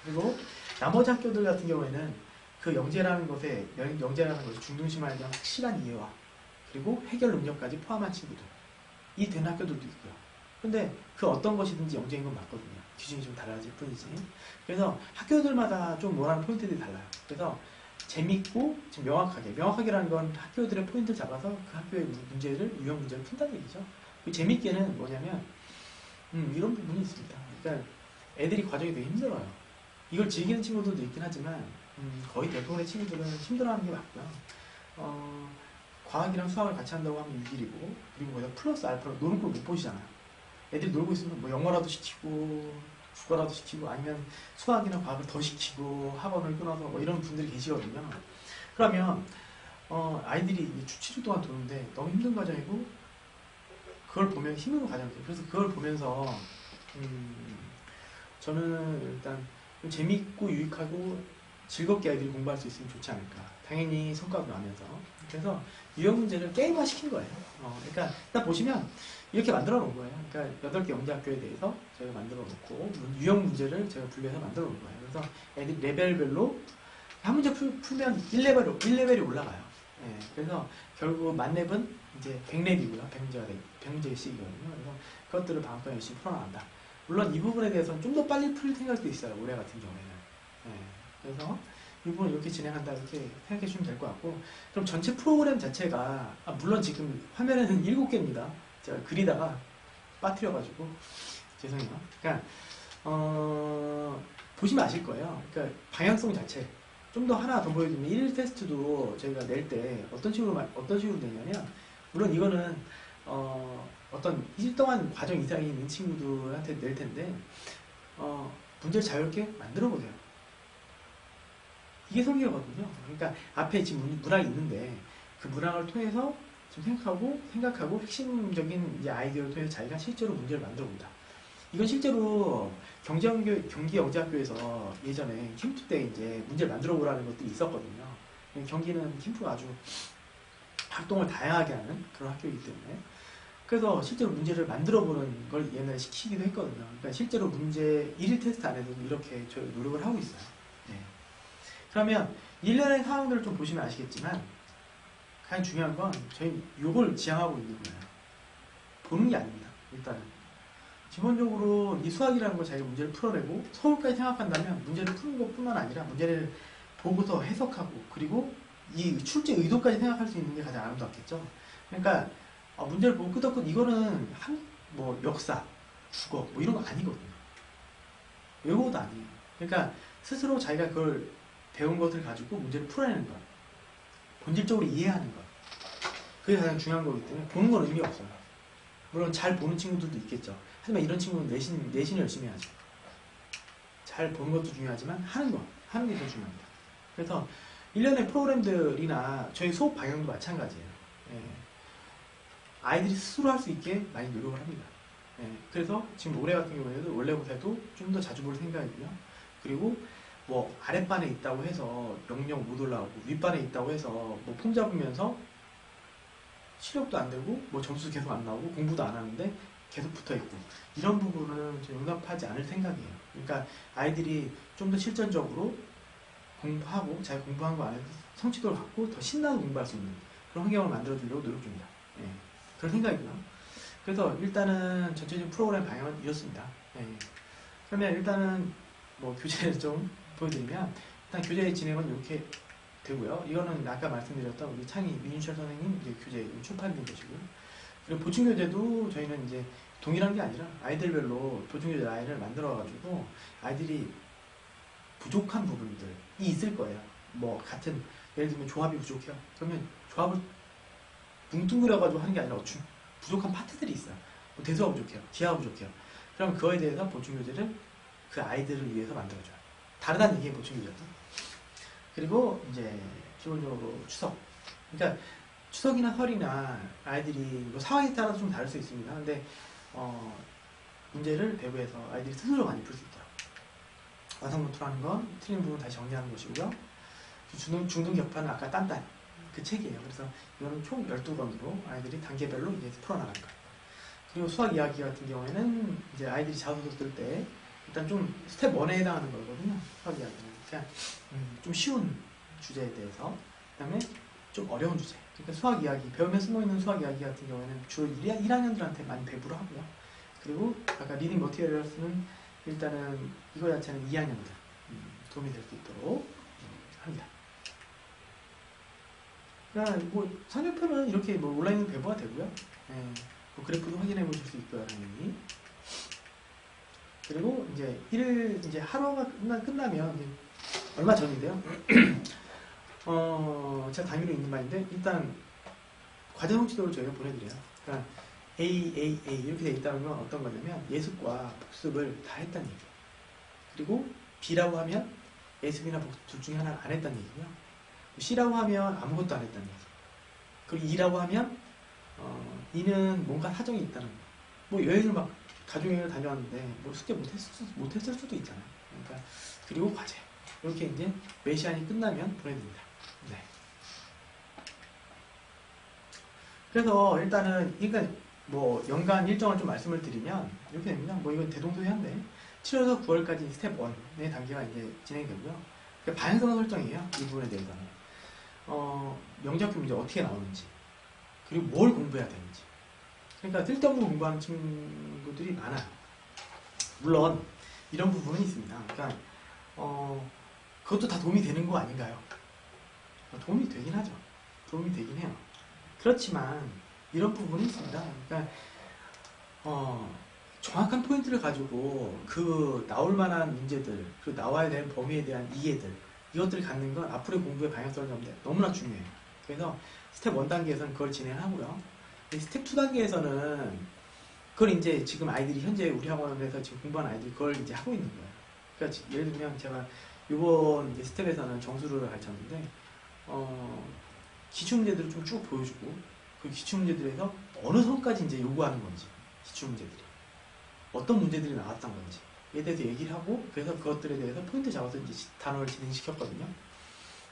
그리고 나머지 학교들 같은 경우에는 그 영재라는 것에 중등심화에 대한 확실한 이해와 그리고 해결 능력까지 포함한 친구들이 되는 학교들도 있고요. 근데 그 어떤 것이든지 영재인 건 맞거든요. 기준이 좀 달라질 뿐이지. 그래서 학교들마다 좀 원하는 포인트들이 달라요. 그래서 재밌고 좀 명확하게라는 건 학교들의 포인트를 잡아서 그 학교의 문제를 유형 문제를 푼다는 얘기죠. 그 재밌게는 뭐냐면 이런 부분이 있습니다. 그러니까 애들이 과정이 되게 힘들어요. 이걸 즐기는 친구들도 있긴 하지만 거의 대부분의 친구들은 힘들어하는 게 맞고요. 과학이랑 수학을 같이 한다고 하면 6일이고 그리고 거기다 플러스 알파로 노는 걸 못 보시잖아요. 애들이 놀고 있으면 뭐 영어라도 시키고 국어라도 시키고 아니면 수학이나 과학을 더 시키고 학원을 끊어서 뭐 이런 분들이 계시거든요. 그러면 아이들이 주치를 동안 도는데 너무 힘든 과정이고 그걸 보면 힘든 과정이에요. 그래서 그걸 보면서 저는 일단 좀 재밌고 유익하고 즐겁게 아이들이 공부할 수 있으면 좋지 않을까. 당연히 성과도 나면서. 그래서 유형 문제를 게임화 시킨 거예요. 그러니까 일단 보시면 이렇게 만들어 놓은 거예요. 그러니까 8개 영재학교에 대해서 저희가 만들어 놓고 유형 문제를 제가 분류해서 만들어 놓은 거예요. 그래서 애들 레벨별로 한 문제 풀면 1레벨이 올라가요. 예, 그래서 결국 만렙은 이제 100렙이고요. 100문제씩이거든요. 그래서 그것들을 방학 동안 열심히 풀어나간다. 물론 이 부분에 대해서는 좀 더 빨리 풀 생각도 있어요. 올해 같은 경우에는. 예, 그래서 이 부분을 이렇게 진행한다 이렇게 생각해 주시면 될 것 같고 그럼 전체 프로그램 자체가 물론 지금 화면에는 7개입니다. 제가 그리다가 빠뜨려가지고 죄송해요. 그러니까 보시면 아실 거예요. 그러니까 방향성 자체 좀 더 하나 더 보여드리면 1일 테스트도 저희가 낼 때 어떤 식으로 내냐면 물론 이거는 어떤 일 동안 과정 이상이 있는 친구들한테 낼 텐데 문제를 자유롭게 만들어 보세요. 이게 설계거든요. 그러니까 앞에 지금 문항이 있는데 그 문항을 통해서 좀 생각하고 핵심적인 이제 아이디어를 통해서 자기가 실제로 문제를 만들어 본다. 이건 실제로 경기 영재학교에서 예전에 캠프 때 이제 문제를 만들어 보라는 것들이 있었거든요. 경기는 캠프가 아주 활동을 다양하게 하는 그런 학교이기 때문에 그래서 실제로 문제를 만들어 보는 걸 옛날에 시키기도 했거든요. 그러니까 실제로 문제 1일 테스트 안에서도 이렇게 저희 노력을 하고 있어요. 네. 그러면 일련의 상황들을 좀 보시면 아시겠지만 가장 중요한 건 저희 요걸 지향하고 있는 거예요. 보는 게 아닙니다. 일단은 기본적으로 이 수학이라는 걸 자기가 문제를 풀어내고 서울까지 생각한다면 문제를 푸는 것뿐만 아니라 문제를 보고서 해석하고 그리고 이 출제 의도까지 생각할 수 있는 게 가장 아름답겠죠. 그러니까 문제를 보고 끄덕끄덕 이거는 뭐 역사, 국어 뭐 이런 거 아니거든요. 외국어도 아니에요. 그러니까 스스로 자기가 그걸 배운 것을 가지고 문제를 풀어내는 것, 본질적으로 이해하는 것, 그게 가장 중요한 거기 때문에 보는 건 의미 없어요. 물론 잘 보는 친구들도 있겠죠. 하지만 이런 친구는 내신 열심히 하죠. 잘 보는 것도 중요하지만 하는 게 더 중요합니다. 그래서 1년의 프로그램들이나 저희 수업 방향도 마찬가지예요. 예. 아이들이 스스로 할 수 있게 많이 노력을 합니다. 예. 그래서 지금 올해 같은 경우에도 원래보다도 좀 더 자주 볼 생각이고요. 그리고 뭐 아랫반에 있다고 해서 영역 못 올라오고 윗반에 있다고 해서 뭐 폼 잡으면서 실력도 안 되고 뭐 점수 계속 안 나오고 공부도 안 하는데 계속 붙어있고 이런 부분은 좀 용납하지 않을 생각이에요. 그러니까 아이들이 좀 더 실전적으로 공부하고 자기 공부한 거 안에서 성취도를 갖고 더 신나게 공부할 수 있는 그런 환경을 만들어주려고 노력 중입니다. 예. 그런 생각이고요. 그래서 일단은 전체적인 프로그램 방향은 이렇습니다. 예. 그러면 일단은 뭐 교재를 좀 보여드리면 일단 교재의 진행은 이렇게 되고요. 이거는 아까 말씀드렸던 우리 창희 민윤철 선생님 이제 교재 출판된 것이고요. 그리고 보충교재도 저희는 이제 동일한 게 아니라 아이들별로 보충교재 라인을 만들어가지고 아이들이 부족한 부분들이 있을 거예요. 뭐 같은 예를 들면 조합이 부족해요. 그러면 조합을 뭉뚱그려가지고 하는 게 아니라 부족한 파트들이 있어요. 뭐 대수가 부족해요. 기하가 부족해요. 그럼 그거에 대해서 보충교재를 그 아이들을 위해서 만들어줘요. 다르다는 얘기예요, 보충교재도. 그리고 이제 기본적으로 추석. 그러니까 추석이나 설이나 아이들이 뭐 상황에 따라서 좀 다를 수 있습니다. 근데 문제를 배부해서 아이들이 스스로 많이 풀 수 있도록 완성노트라는 건 틀린 부분 다시 정리하는 것이고요. 중등 격파는 아까 딴딴 그 책이에요. 그래서 이거는 총 12권으로 아이들이 단계별로 이제 풀어나가는 거예요. 그리고 수학 이야기 같은 경우에는 이제 아이들이 자소서 쓸 때 일단 좀 스텝 1에 해당하는 거거든요. 수학 이야기는. 그러니까 좀 쉬운 주제에 대해서 그 다음에 좀 어려운 주제. 그러니까 수학 이야기, 배우면 숨어있는 수학 이야기 같은 경우에는 주로 1학년들한테 많이 배부를 하고요. 그리고 아까 리딩 머티리얼스는 일단은 이거 자체는 2학년들 도움이 될 수 있도록 합니다. 그러니까 뭐 성적표는 이렇게 뭐 온라인으로 배부가 되고요. 예, 뭐 그래프도 확인해 보실 수 있고요, 당연히. 그리고 이제 이제 하루가 끝나면 이제 얼마 전인데요. 제가 당위로 있는 말인데 일단 과제 성취도를 저희가 보내드려요. 그러니까 A 이렇게 돼 있다는 건 어떤 거냐면 예습과 복습을 다 했다는 얘기예요. 그리고 B라고 하면 예습이나 복습 둘 중에 하나를 안 했다는 얘기고요. C라고 하면 아무것도 안 했다는 얘기. 그리고 E라고 하면 E는 뭔가 사정이 있다는 거. 뭐 여행을 막 가족여행을 다녀왔는데 뭐 숙제 못했을 수도 있잖아요. 그러니까 그리고 과제 이렇게 이제 매 시간이 끝나면 보내드립니다. 네. 그래서 일단은 그러니까 뭐 연간 일정을 좀 말씀을 드리면 이렇게 됩니다. 뭐 이건 대동소이한데 7월에서 9월까지 스텝 1의 단계가 이제 진행되고요. 그러니까 방향성 설정이에요. 이 부분에 대해서는 명작교 문제 어떻게 나오는지 그리고 뭘 공부해야 되는지. 그러니까 쓸데없는 공부하는 친구들이 많아요. 물론 이런 부분은 있습니다. 그러니까 그것도 다 도움이 되는 거 아닌가요? 도움이 되긴 하죠. 도움이 되긴 해요. 그렇지만 이런 부분이 있습니다. 그러니까 정확한 포인트를 가지고 그 나올 만한 문제들, 그 나와야 되는 범위에 대한 이해들 이것들을 갖는 건 앞으로의 공부의 방향성을 잡는 데 너무나 중요해요. 그래서 스텝 1단계에서는 그걸 진행하고요. 스텝 2단계에서는 그걸 이제 지금 아이들이 현재 우리 학원에서 지금 공부하는 아이들이 그걸 이제 하고 있는 거예요. 그러니까 예를 들면 제가 이번 이제 스텝에서는 정수를 가르쳤는데 기출문제들을 좀 쭉 보여주고 그 기출문제들에서 어느 선까지 이제 요구하는 건지 기출문제들이 어떤 문제들이 나왔던 건지에 대해서 얘기를 하고 그래서 그것들에 대해서 포인트 잡아서 이제 단어를 진행시켰거든요.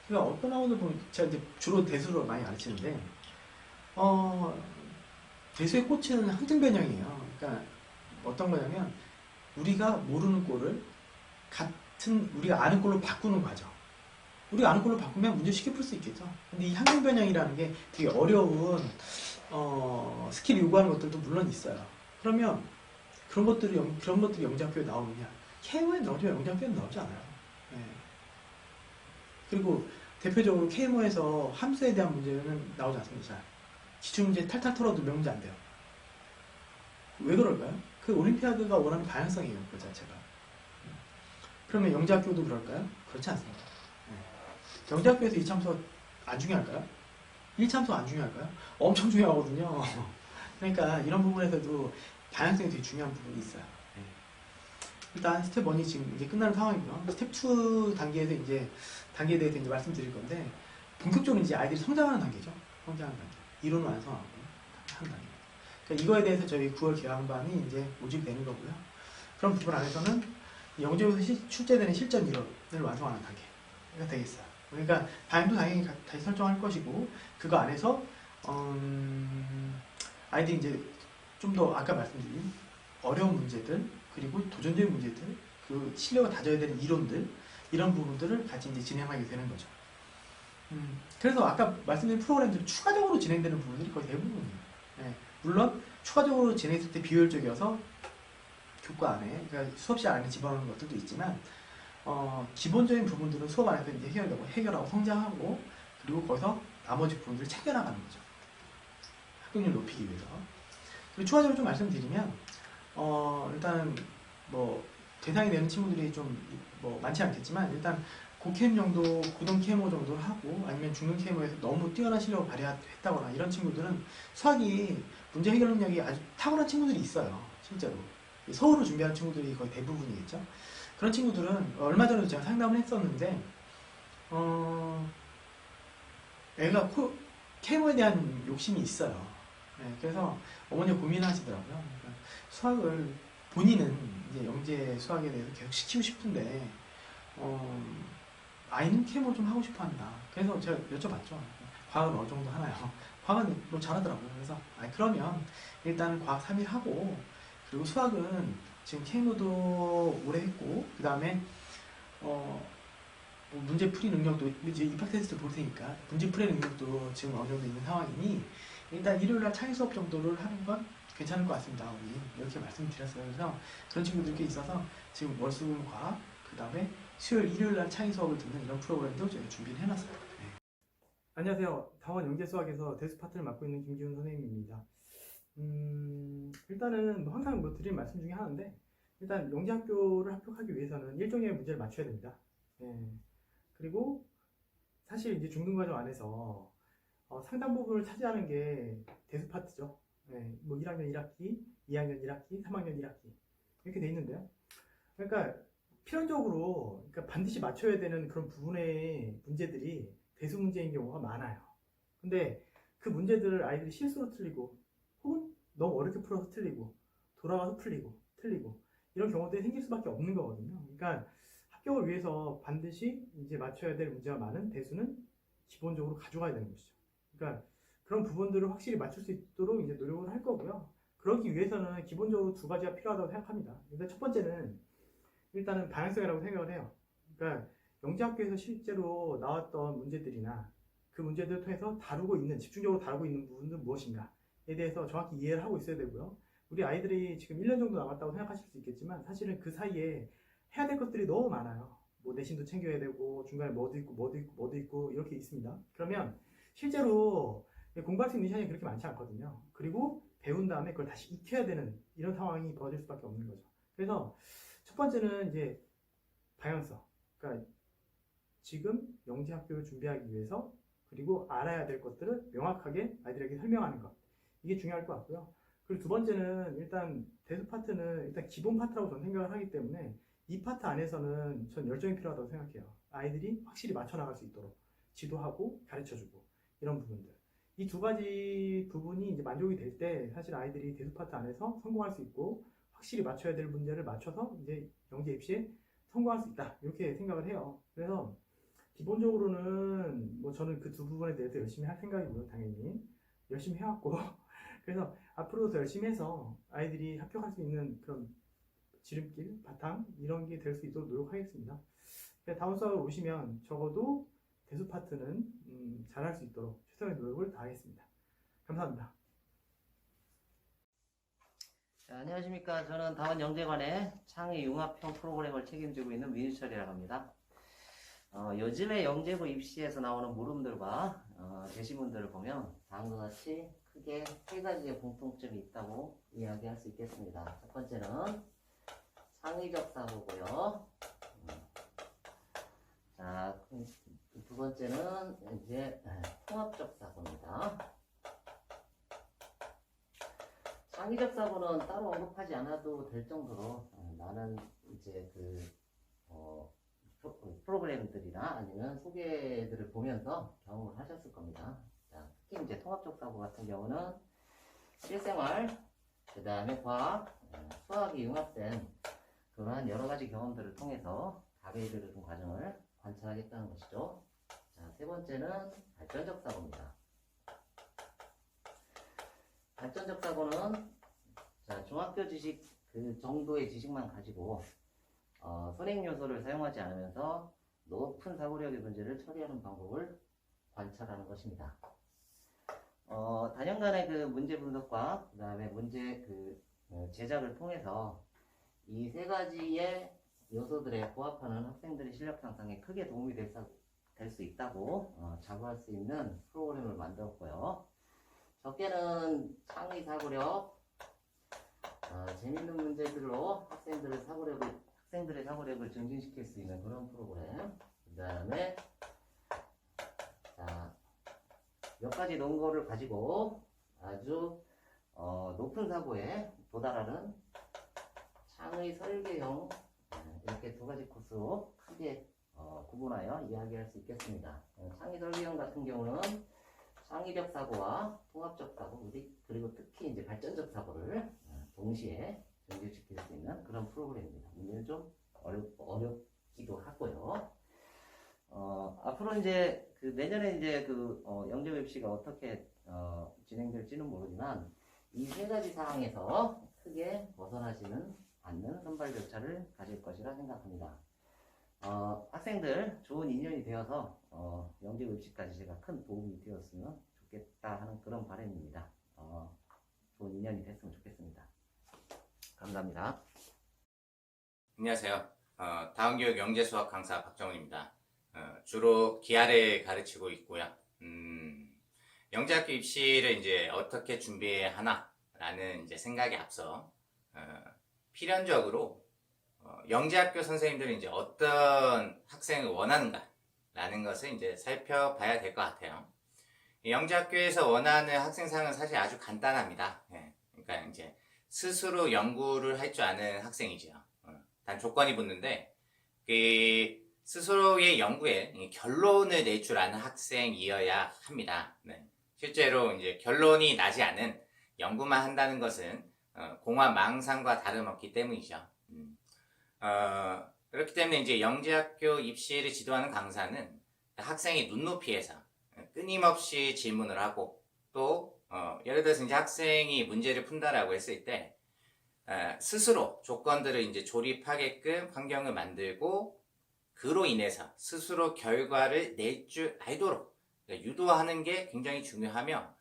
그러니까 어떤 학원을 보면 제가 이제 주로 대수로 많이 가르치는데 대수의 꽃은 항등 변형이에요. 그러니까 어떤 거냐면 우리가 모르는 꼴을 같은 우리가 아는 꼴로 바꾸는 과정. 우리가 아는 걸로 바꾸면 문제 쉽게 풀 수 있겠죠. 근데 이 환경 변형이라는 게 되게 어려운 스킬 요구하는 것들도 물론 있어요. 그러면 그런 것들이 영재학교에 나오느냐? KMO에 나오지만 영재학교에는 나오지 않아요. 예. 그리고 대표적으로 KMO에서 함수에 대한 문제는 나오지 않습니다. 기출문제 탈탈 털어도 명문제 안 돼요. 왜 그럴까요? 그 올림피아드가 원하는 다양성이에요, 그 자체가. 그러면 영재학교도 그럴까요? 그렇지 않습니다. 영재학교에서 2참수 안 중요할까요? 1참수 안 중요할까요? 엄청 중요하거든요. 그러니까 이런 부분에서도 다양성이 되게 중요한 부분이 있어요. 일단 스텝 1이 지금 이제 끝나는 상황이고요. 스텝 2 단계에서 이제 단계에 대해서 이제 말씀드릴 건데, 본격적으로 이제 아이들이 성장하는 단계죠. 성장하는 단계. 이론을 완성하고 하는 단계. 그러니까 이거에 대해서 저희 9월 개강반이 이제 모집이 되는 거고요. 그런 부분 안에서는 영재에서 출제되는 실전 이론을 완성하는 단계가 되겠어요. 그러니까 다행도 당연히 다시 설정할 것이고, 그거 안에서 아이들이 이제 좀 더 아까 말씀드린 어려운 문제들, 그리고 도전적인 문제들, 그 실력을 다져야 되는 이론들, 이런 부분들을 같이 이제 진행하게 되는 거죠. 그래서 아까 말씀드린 프로그램들이 추가적으로 진행되는 부분들이 거의 대부분이에요. 네. 물론 추가적으로 진행했을 때 비효율적이어서 교과 안에, 그러니까 수업실 안에 집어넣는 것들도 있지만, 기본적인 부분들은 수업 안에서 이제 해결하고 성장하고, 그리고 거기서 나머지 부분들을 챙겨나가는 거죠. 합격률 높이기 위해서. 그리고 추가적으로 좀 말씀드리면, 일단 뭐 대상이 되는 친구들이 좀 뭐 많지 않겠지만, 일단 고캠 정도, 고등 KMO 정도를 하고, 아니면 중등 KMO에서 너무 뛰어난 실력을 발휘했다거나 이런 친구들은 수학이 문제 해결 능력이 아주 탁월한 친구들이 있어요. 실제로 서울을 준비하는 친구들이 거의 대부분이겠죠. 그런 친구들은 얼마 전에도 제가 상담을 했었는데, 애가 KMO에 대한 욕심이 있어요. 네, 그래서 어머니가 고민하시더라고요. 그러니까 수학을 본인은 이제 영재 수학에 대해서 계속 시키고 싶은데, 아이는 KMO 좀 하고 싶어 한다. 그래서 제가 여쭤봤죠. 과학은 어느 정도 하나요? 과학은 뭐 잘하더라고요. 그래서 그러면 일단 과학 3일 하고, 그리고 수학은 지금 KMO도 오래 했고, 그 다음에 뭐 문제 풀이 능력도 이제 입학 테스트 볼 테니까 문제 풀이 능력도 지금 어느 정도 있는 상황이니, 일단 일요일날 창의 수업 정도를 하는 건 괜찮을 것 같습니다. 우리 이렇게 말씀드렸어요. 그래서 그런 친구들께 있어서 지금 월수금 과학, 그 다음에 수요일 일요일날 창의 수업을 듣는 이런 프로그램도 저희가 준비를 해놨어요. 네. 안녕하세요. 다원 영재수학에서 대수 파트를 맡고 있는 김기훈 선생님입니다. 일단은 뭐 항상 뭐 드린 말씀 중에 하나인데, 일단 영재학교를 합격하기 위해서는 일종의 문제를 맞춰야 됩니다. 네. 그리고 사실 이제 중등과정 안에서 상당 부분을 차지하는 게 대수 파트죠. 네. 뭐 1학년 1학기, 2학년 1학기, 3학년 1학기 이렇게 돼 있는데요. 그러니까 필연적으로, 그러니까 반드시 맞춰야 되는 그런 부분의 문제들이 대수 문제인 경우가 많아요. 근데 그 문제들을 아이들이 실수로 틀리고, 혹은 너무 어렵게 풀어서 틀리고, 돌아가서 틀리고 이런 경우들이 생길 수밖에 없는 거거든요. 그러니까 합격을 위해서 반드시 이제 맞춰야 될 문제가 많은 대수는 기본적으로 가져가야 되는 것이죠. 그러니까 그런 부분들을 확실히 맞출 수 있도록 이제 노력을 할 거고요. 그러기 위해서는 기본적으로 두 가지가 필요하다고 생각합니다. 일단 첫 번째는 일단은 방향성이라고 생각을 해요. 그러니까 영재학교에서 실제로 나왔던 문제들이나 그 문제들을 통해서 집중적으로 다루고 있는 부분은 무엇인가에 대해서 정확히 이해를 하고 있어야 되고요. 우리 아이들이 지금 1년 정도 남았다고 생각하실 수 있겠지만, 사실은 그 사이에 해야 될 것들이 너무 많아요. 뭐 내신도 챙겨야 되고, 중간에 뭐도 있고 이렇게 있습니다. 그러면 실제로 공부할 수 있는 시간이 그렇게 많지 않거든요. 그리고 배운 다음에 그걸 다시 익혀야 되는 이런 상황이 벌어질 수밖에 없는 거죠. 그래서 첫 번째는 이제 방향성. 그러니까 지금 영재학교를 준비하기 위해서, 그리고 알아야 될 것들을 명확하게 아이들에게 설명하는 것. 이게 중요할 것 같고요. 그리고 두 번째는 일단 대수 파트는 일단 기본 파트라고 저는 생각을 하기 때문에, 이 파트 안에서는 전 열정이 필요하다고 생각해요. 아이들이 확실히 맞춰 나갈 수 있도록 지도하고 가르쳐주고 이런 부분들. 이 두 가지 부분이 이제 만족이 될 때 사실 아이들이 대수 파트 안에서 성공할 수 있고, 확실히 맞춰야 될 문제를 맞춰서 이제 영재 입시에 성공할 수 있다, 이렇게 생각을 해요. 그래서 기본적으로는 뭐 저는 그 두 부분에 대해서 열심히 할 생각이고요. 당연히 열심히 해왔고 그래서 앞으로도 더 열심히 해서 아이들이 합격할 수 있는 그런 지름길, 바탕 이런 게 될 수 있도록 노력하겠습니다. 다음 수업을 오시면 적어도 대수 파트는 잘할 수 있도록 최선의 노력을 다하겠습니다. 감사합니다. 자, 안녕하십니까. 저는 다원 영재관의 창의 융합형 프로그램을 책임지고 있는 민유철이라고 합니다. 요즘에 영재고 입시에서 나오는 물음들과 제시문들을 보면 다음과 같이 크게 세 가지의 공통점이 있다고 이야기할 수 있겠습니다. 첫 번째는 창의적 사고고요. 자, 두 번째는 이제 통합적 사고입니다. 창의적 사고는 따로 언급하지 않아도 될 정도로 많은 이제 프로그램들이나 아니면 소개들을 보면서 경험을 하셨을 겁니다. 자, 특히 이제 통합적 사고 같은 경우는 실생활, 그 다음에 과학, 수학이 융합된 그러한 여러 가지 경험들을 통해서 답에 이르는 과정을 관찰하겠다는 것이죠. 자, 세 번째는 발전적 사고입니다. 발전적 사고는 자, 중학교 지식 그 정도의 지식만 가지고 선행 요소를 사용하지 않으면서 높은 사고력의 문제를 처리하는 방법을 관찰하는 것입니다. 단연간의 그 문제 분석과 그 다음에 문제 제작을 통해서 이 세 가지의 요소들에 부합하는 학생들의 실력 향상에 크게 도움이 될 수 있다고 자부할 수 있는 프로그램을 만들었고요. 적게는 창의 사고력, 재밌는 문제들로 학생들의 사고력을 증진시킬 수 있는 그런 프로그램. 그 다음에 몇 가지 논거를 가지고 아주 높은 사고에 도달하는 창의 설계형, 이렇게 두 가지 코스로 크게 구분하여 이야기할 수 있겠습니다. 창의 설계형 같은 경우는 창의적 사고와 통합적 사고, 그리고 특히 이제 발전적 사고를 동시에 연결시킬 수 있는 그런 프로그램입니다. 문제는 좀 어렵기도 하고요. 앞으로 이제 내년에 이제 영재고 입시가 어떻게 진행될지는 모르지만 이 세 가지 사항에서 크게 벗어나지는 않는 선발 절차를 가질 것이라 생각합니다. 학생들 좋은 인연이 되어서 영재고 입시까지 제가 큰 도움이 되었으면 좋겠다 하는 그런 바람입니다. 좋은 인연이 됐으면 좋겠습니다. 감사합니다. 안녕하세요. 다운교육 영재수학 강사 박정훈입니다. 주로 기아를 가르치고 있고요. 영재학교 입시를 이제 어떻게 준비해야 하나라는 이제 생각에 앞서 필연적으로 영재학교 선생님들이 이제 어떤 학생을 원하는가라는 것을 이제 살펴봐야 될 것 같아요. 영재학교에서 원하는 학생상은 사실 아주 간단합니다. 그러니까 이제 스스로 연구를 할 줄 아는 학생이죠. 단 조건이 붙는데 스스로의 연구에 결론을 낼 줄 아는 학생이어야 합니다. 실제로 이제 결론이 나지 않은 연구만 한다는 것은 공화망상과 다름없기 때문이죠. 그렇기 때문에 이제 영재학교 입시를 지도하는 강사는 학생이 눈높이에서 끊임없이 질문을 하고 또 예를 들어서 이제 학생이 문제를 푼다라고 했을 때 스스로 조건들을 이제 조립하게끔 환경을 만들고 그로 인해서 스스로 결과를 낼 줄 알도록 유도하는 게 굉장히 중요하며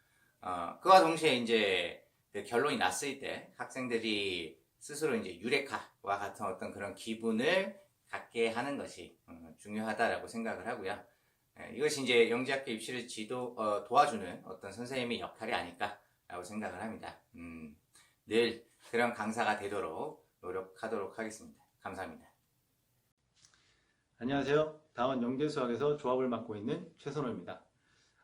그와 동시에 이제 결론이 났을 때 학생들이 스스로 이제 유레카와 같은 어떤 그런 기분을 갖게 하는 것이 중요하다라고 생각을 하고요. 이것이 이제 영재학교 입시를 도와주는 어떤 선생님의 역할이 아닐까라고 생각을 합니다. 늘 그런 강사가 되도록 노력하도록 하겠습니다. 감사합니다. 안녕하세요. 다원 영재수학에서 조합을 맡고 있는 최선호입니다.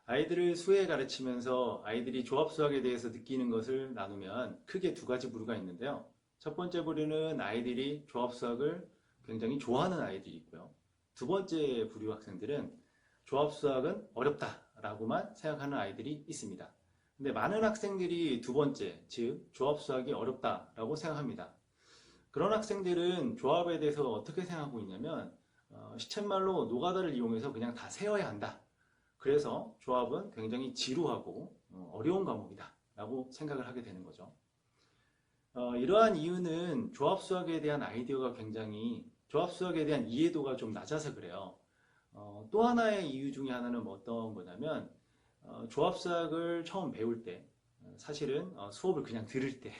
아이들을 수해 가르치면서 아이들이 조합 수학에 대해서 느끼는 것을 나누면 크게 두 가지 부류가 있는데요. 첫 번째 부류는 아이들이 조합 수학을 굉장히 좋아하는 아이들이 있고요. 두 번째 부류 학생들은 조합 수학은 어렵다라고만 생각하는 아이들이 있습니다. 근데 많은 학생들이 두 번째, 즉 조합 수학이 어렵다라고 생각합니다. 그런 학생들은 조합에 대해서 어떻게 생각하고 있냐면 시쳇말로 노가다를 이용해서 그냥 다 세어야 한다. 그래서 조합은 굉장히 지루하고 어려운 과목이다 라고 생각을 하게 되는 거죠. 이러한 이유는 조합 수학에 대한 아이디어가 조합 수학에 대한 이해도가 좀 낮아서 그래요. 또 하나의 이유 중에 하나는 뭐 어떤 거냐면 조합수학을 처음 배울 때 사실은 수업을 그냥 들을 때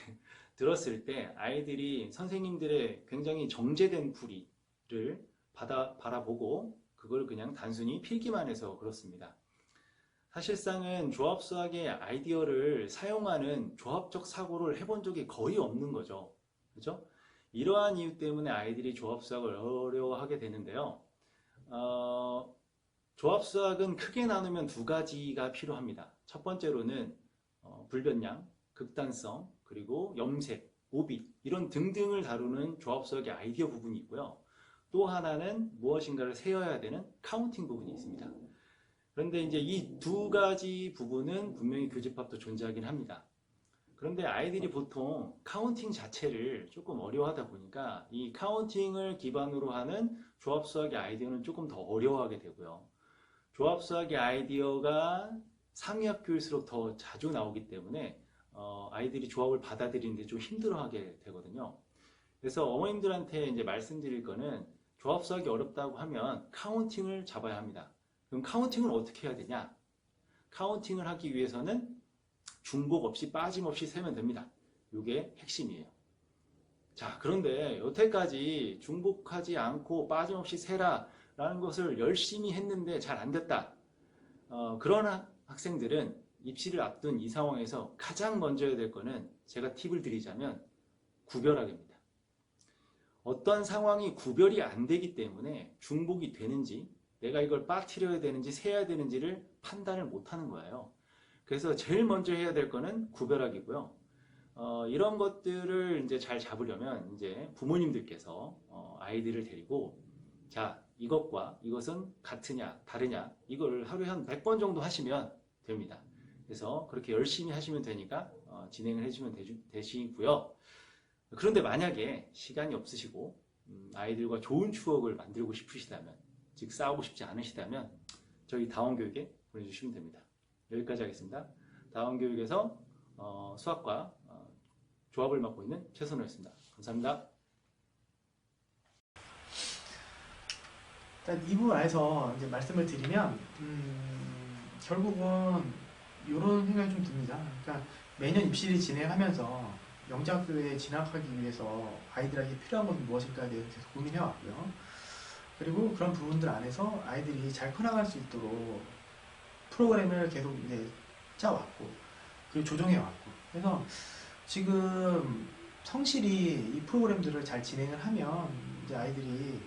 들었을 때 아이들이 선생님들의 굉장히 정제된 풀이를 바라보고 그걸 그냥 단순히 필기만 해서 그렇습니다. 사실상은 조합수학의 아이디어를 사용하는 조합적 사고를 해본 적이 거의 없는 거죠. 그죠? 이러한 이유 때문에 아이들이 조합수학을 어려워하게 되는데요. 조합수학은 크게 나누면 두 가지가 필요합니다. 첫 번째로는 불변량, 극단성, 그리고 염색, 오빛 이런 등등을 다루는 조합수학의 아이디어 부분이 있고요. 또 하나는 무엇인가를 세어야 되는 카운팅 부분이 있습니다. 그런데 이제 이 두 가지 부분은 분명히 교집합도 존재하긴 합니다. 그런데 아이들이 보통 카운팅 자체를 조금 어려워하다 보니까 이 카운팅을 기반으로 하는 조합수학의 아이디어는 조금 더 어려워하게 되고요. 조합수학의 아이디어가 상위 학교일수록 더 자주 나오기 때문에 아이들이 조합을 받아들이는데 좀 힘들어하게 되거든요. 그래서 어머님들한테 이제 말씀드릴 거는 조합수학이 어렵다고 하면 카운팅을 잡아야 합니다. 그럼 카운팅을 어떻게 해야 되냐? 카운팅을 하기 위해서는 중복 없이 빠짐없이 세면 됩니다. 이게 핵심이에요. 자, 그런데 여태까지 중복하지 않고 빠짐없이 세라 라는 것을 열심히 했는데 잘 안 됐다. 그런 학생들은 입시를 앞둔 이 상황에서 가장 먼저 해야 될 거는 제가 팁을 드리자면 구별하기입니다. 어떤 상황이 구별이 안 되기 때문에 중복이 되는지 내가 이걸 빠뜨려야 되는지 세야 되는지를 판단을 못 하는 거예요. 그래서 제일 먼저 해야 될 거는 구별하기고요. 이런 것들을 이제 잘 잡으려면 이제 부모님들께서 아이들을 데리고 자, 이것과 이것은 같으냐, 다르냐 이걸 하루에 한 100번 정도 하시면 됩니다. 그래서 그렇게 열심히 하시면 되니까 진행을 해주면 되시고요. 그런데 만약에 시간이 없으시고 아이들과 좋은 추억을 만들고 싶으시다면 즉 싸우고 싶지 않으시다면 저희 다원교육에 보내주시면 됩니다. 여기까지 하겠습니다. 다원교육에서 수학과 조합을 맡고 있는 최선호였습니다. 감사합니다. 일단 이 부분 안에서 이제 말씀을 드리면 결국은 이런 생각이 좀 듭니다. 그러니까 매년 입시를 진행하면서 영재학교에 진학하기 위해서 아이들에게 필요한 것은 무엇일까에 대해서 계속 고민해 왔고요. 그리고 그런 부분들 안에서 아이들이 잘 커나갈 수 있도록 프로그램을 계속 이제 짜왔고 그리고 조정해 왔고 그래서 지금 성실히 이 프로그램들을 잘 진행을 하면 이제 아이들이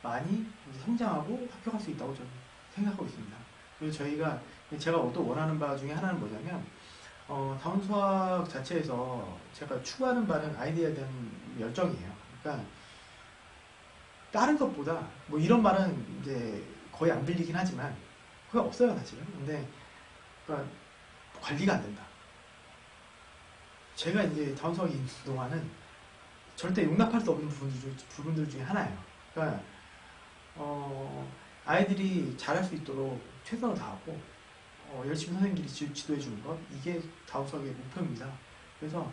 많이 이제 성장하고 합격할 수 있다고 저는 생각하고 있습니다. 그리고 제가 또 원하는 바 중에 하나는 뭐냐면 다운 수학 자체에서 제가 추구하는 바는 아이들에 대한 열정이에요. 그러니까 다른 것보다 뭐 이런 말은 이제 거의 안 들리긴 하지만 그게 없어요 사실은. 근데 그러니까 관리가 안 된다. 제가 이제 다운 수학이 있는 동안은 절대 용납할 수 없는 부분들 중에 하나예요. 그러니까 아이들이 잘할 수 있도록 최선을 다하고 열심히 선생님들이 지도해 주는 것 이게 다운 수학의 목표입니다. 그래서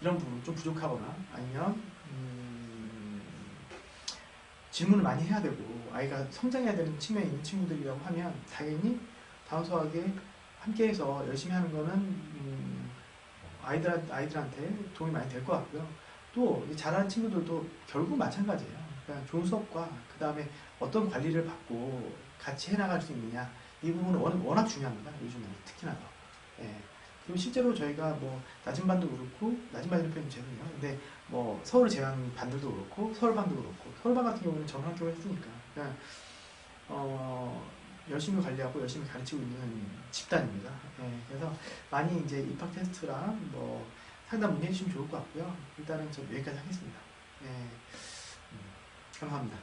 이런 부분 좀 부족하거나 아니면 질문을 많이 해야 되고 아이가 성장해야 되는 측면에 있는 친구들이라고 하면 당연히 다운 수학에 함께해서 열심히 하는 거는 아이들한테 도움이 많이 될 것 같고요. 또 잘하는 친구들도 결국 마찬가지예요. 그러니까 좋은 수업과 그 다음에 어떤 관리를 받고 같이 해나갈 수 있느냐 이 부분은 워낙 중요합니다. 요즘에는 특히나 더. 예. 그리고 실제로 저희가 뭐 낮은 반도 그렇고 낮은 반이라는 표현은 죄송해요. 근데 뭐 서울을 제외한 반들도 그렇고 서울반도 그렇고 서울반 같은 경우는 전환교육을 했으니까 그러니까 열심히 관리하고 열심히 가르치고 있는 집단입니다. 예. 그래서 많이 이제 입학 테스트랑 뭐 상담 문의해 주시면 좋을 것 같고요. 일단은 좀 여기까지 하겠습니다. 예. 감사합니다.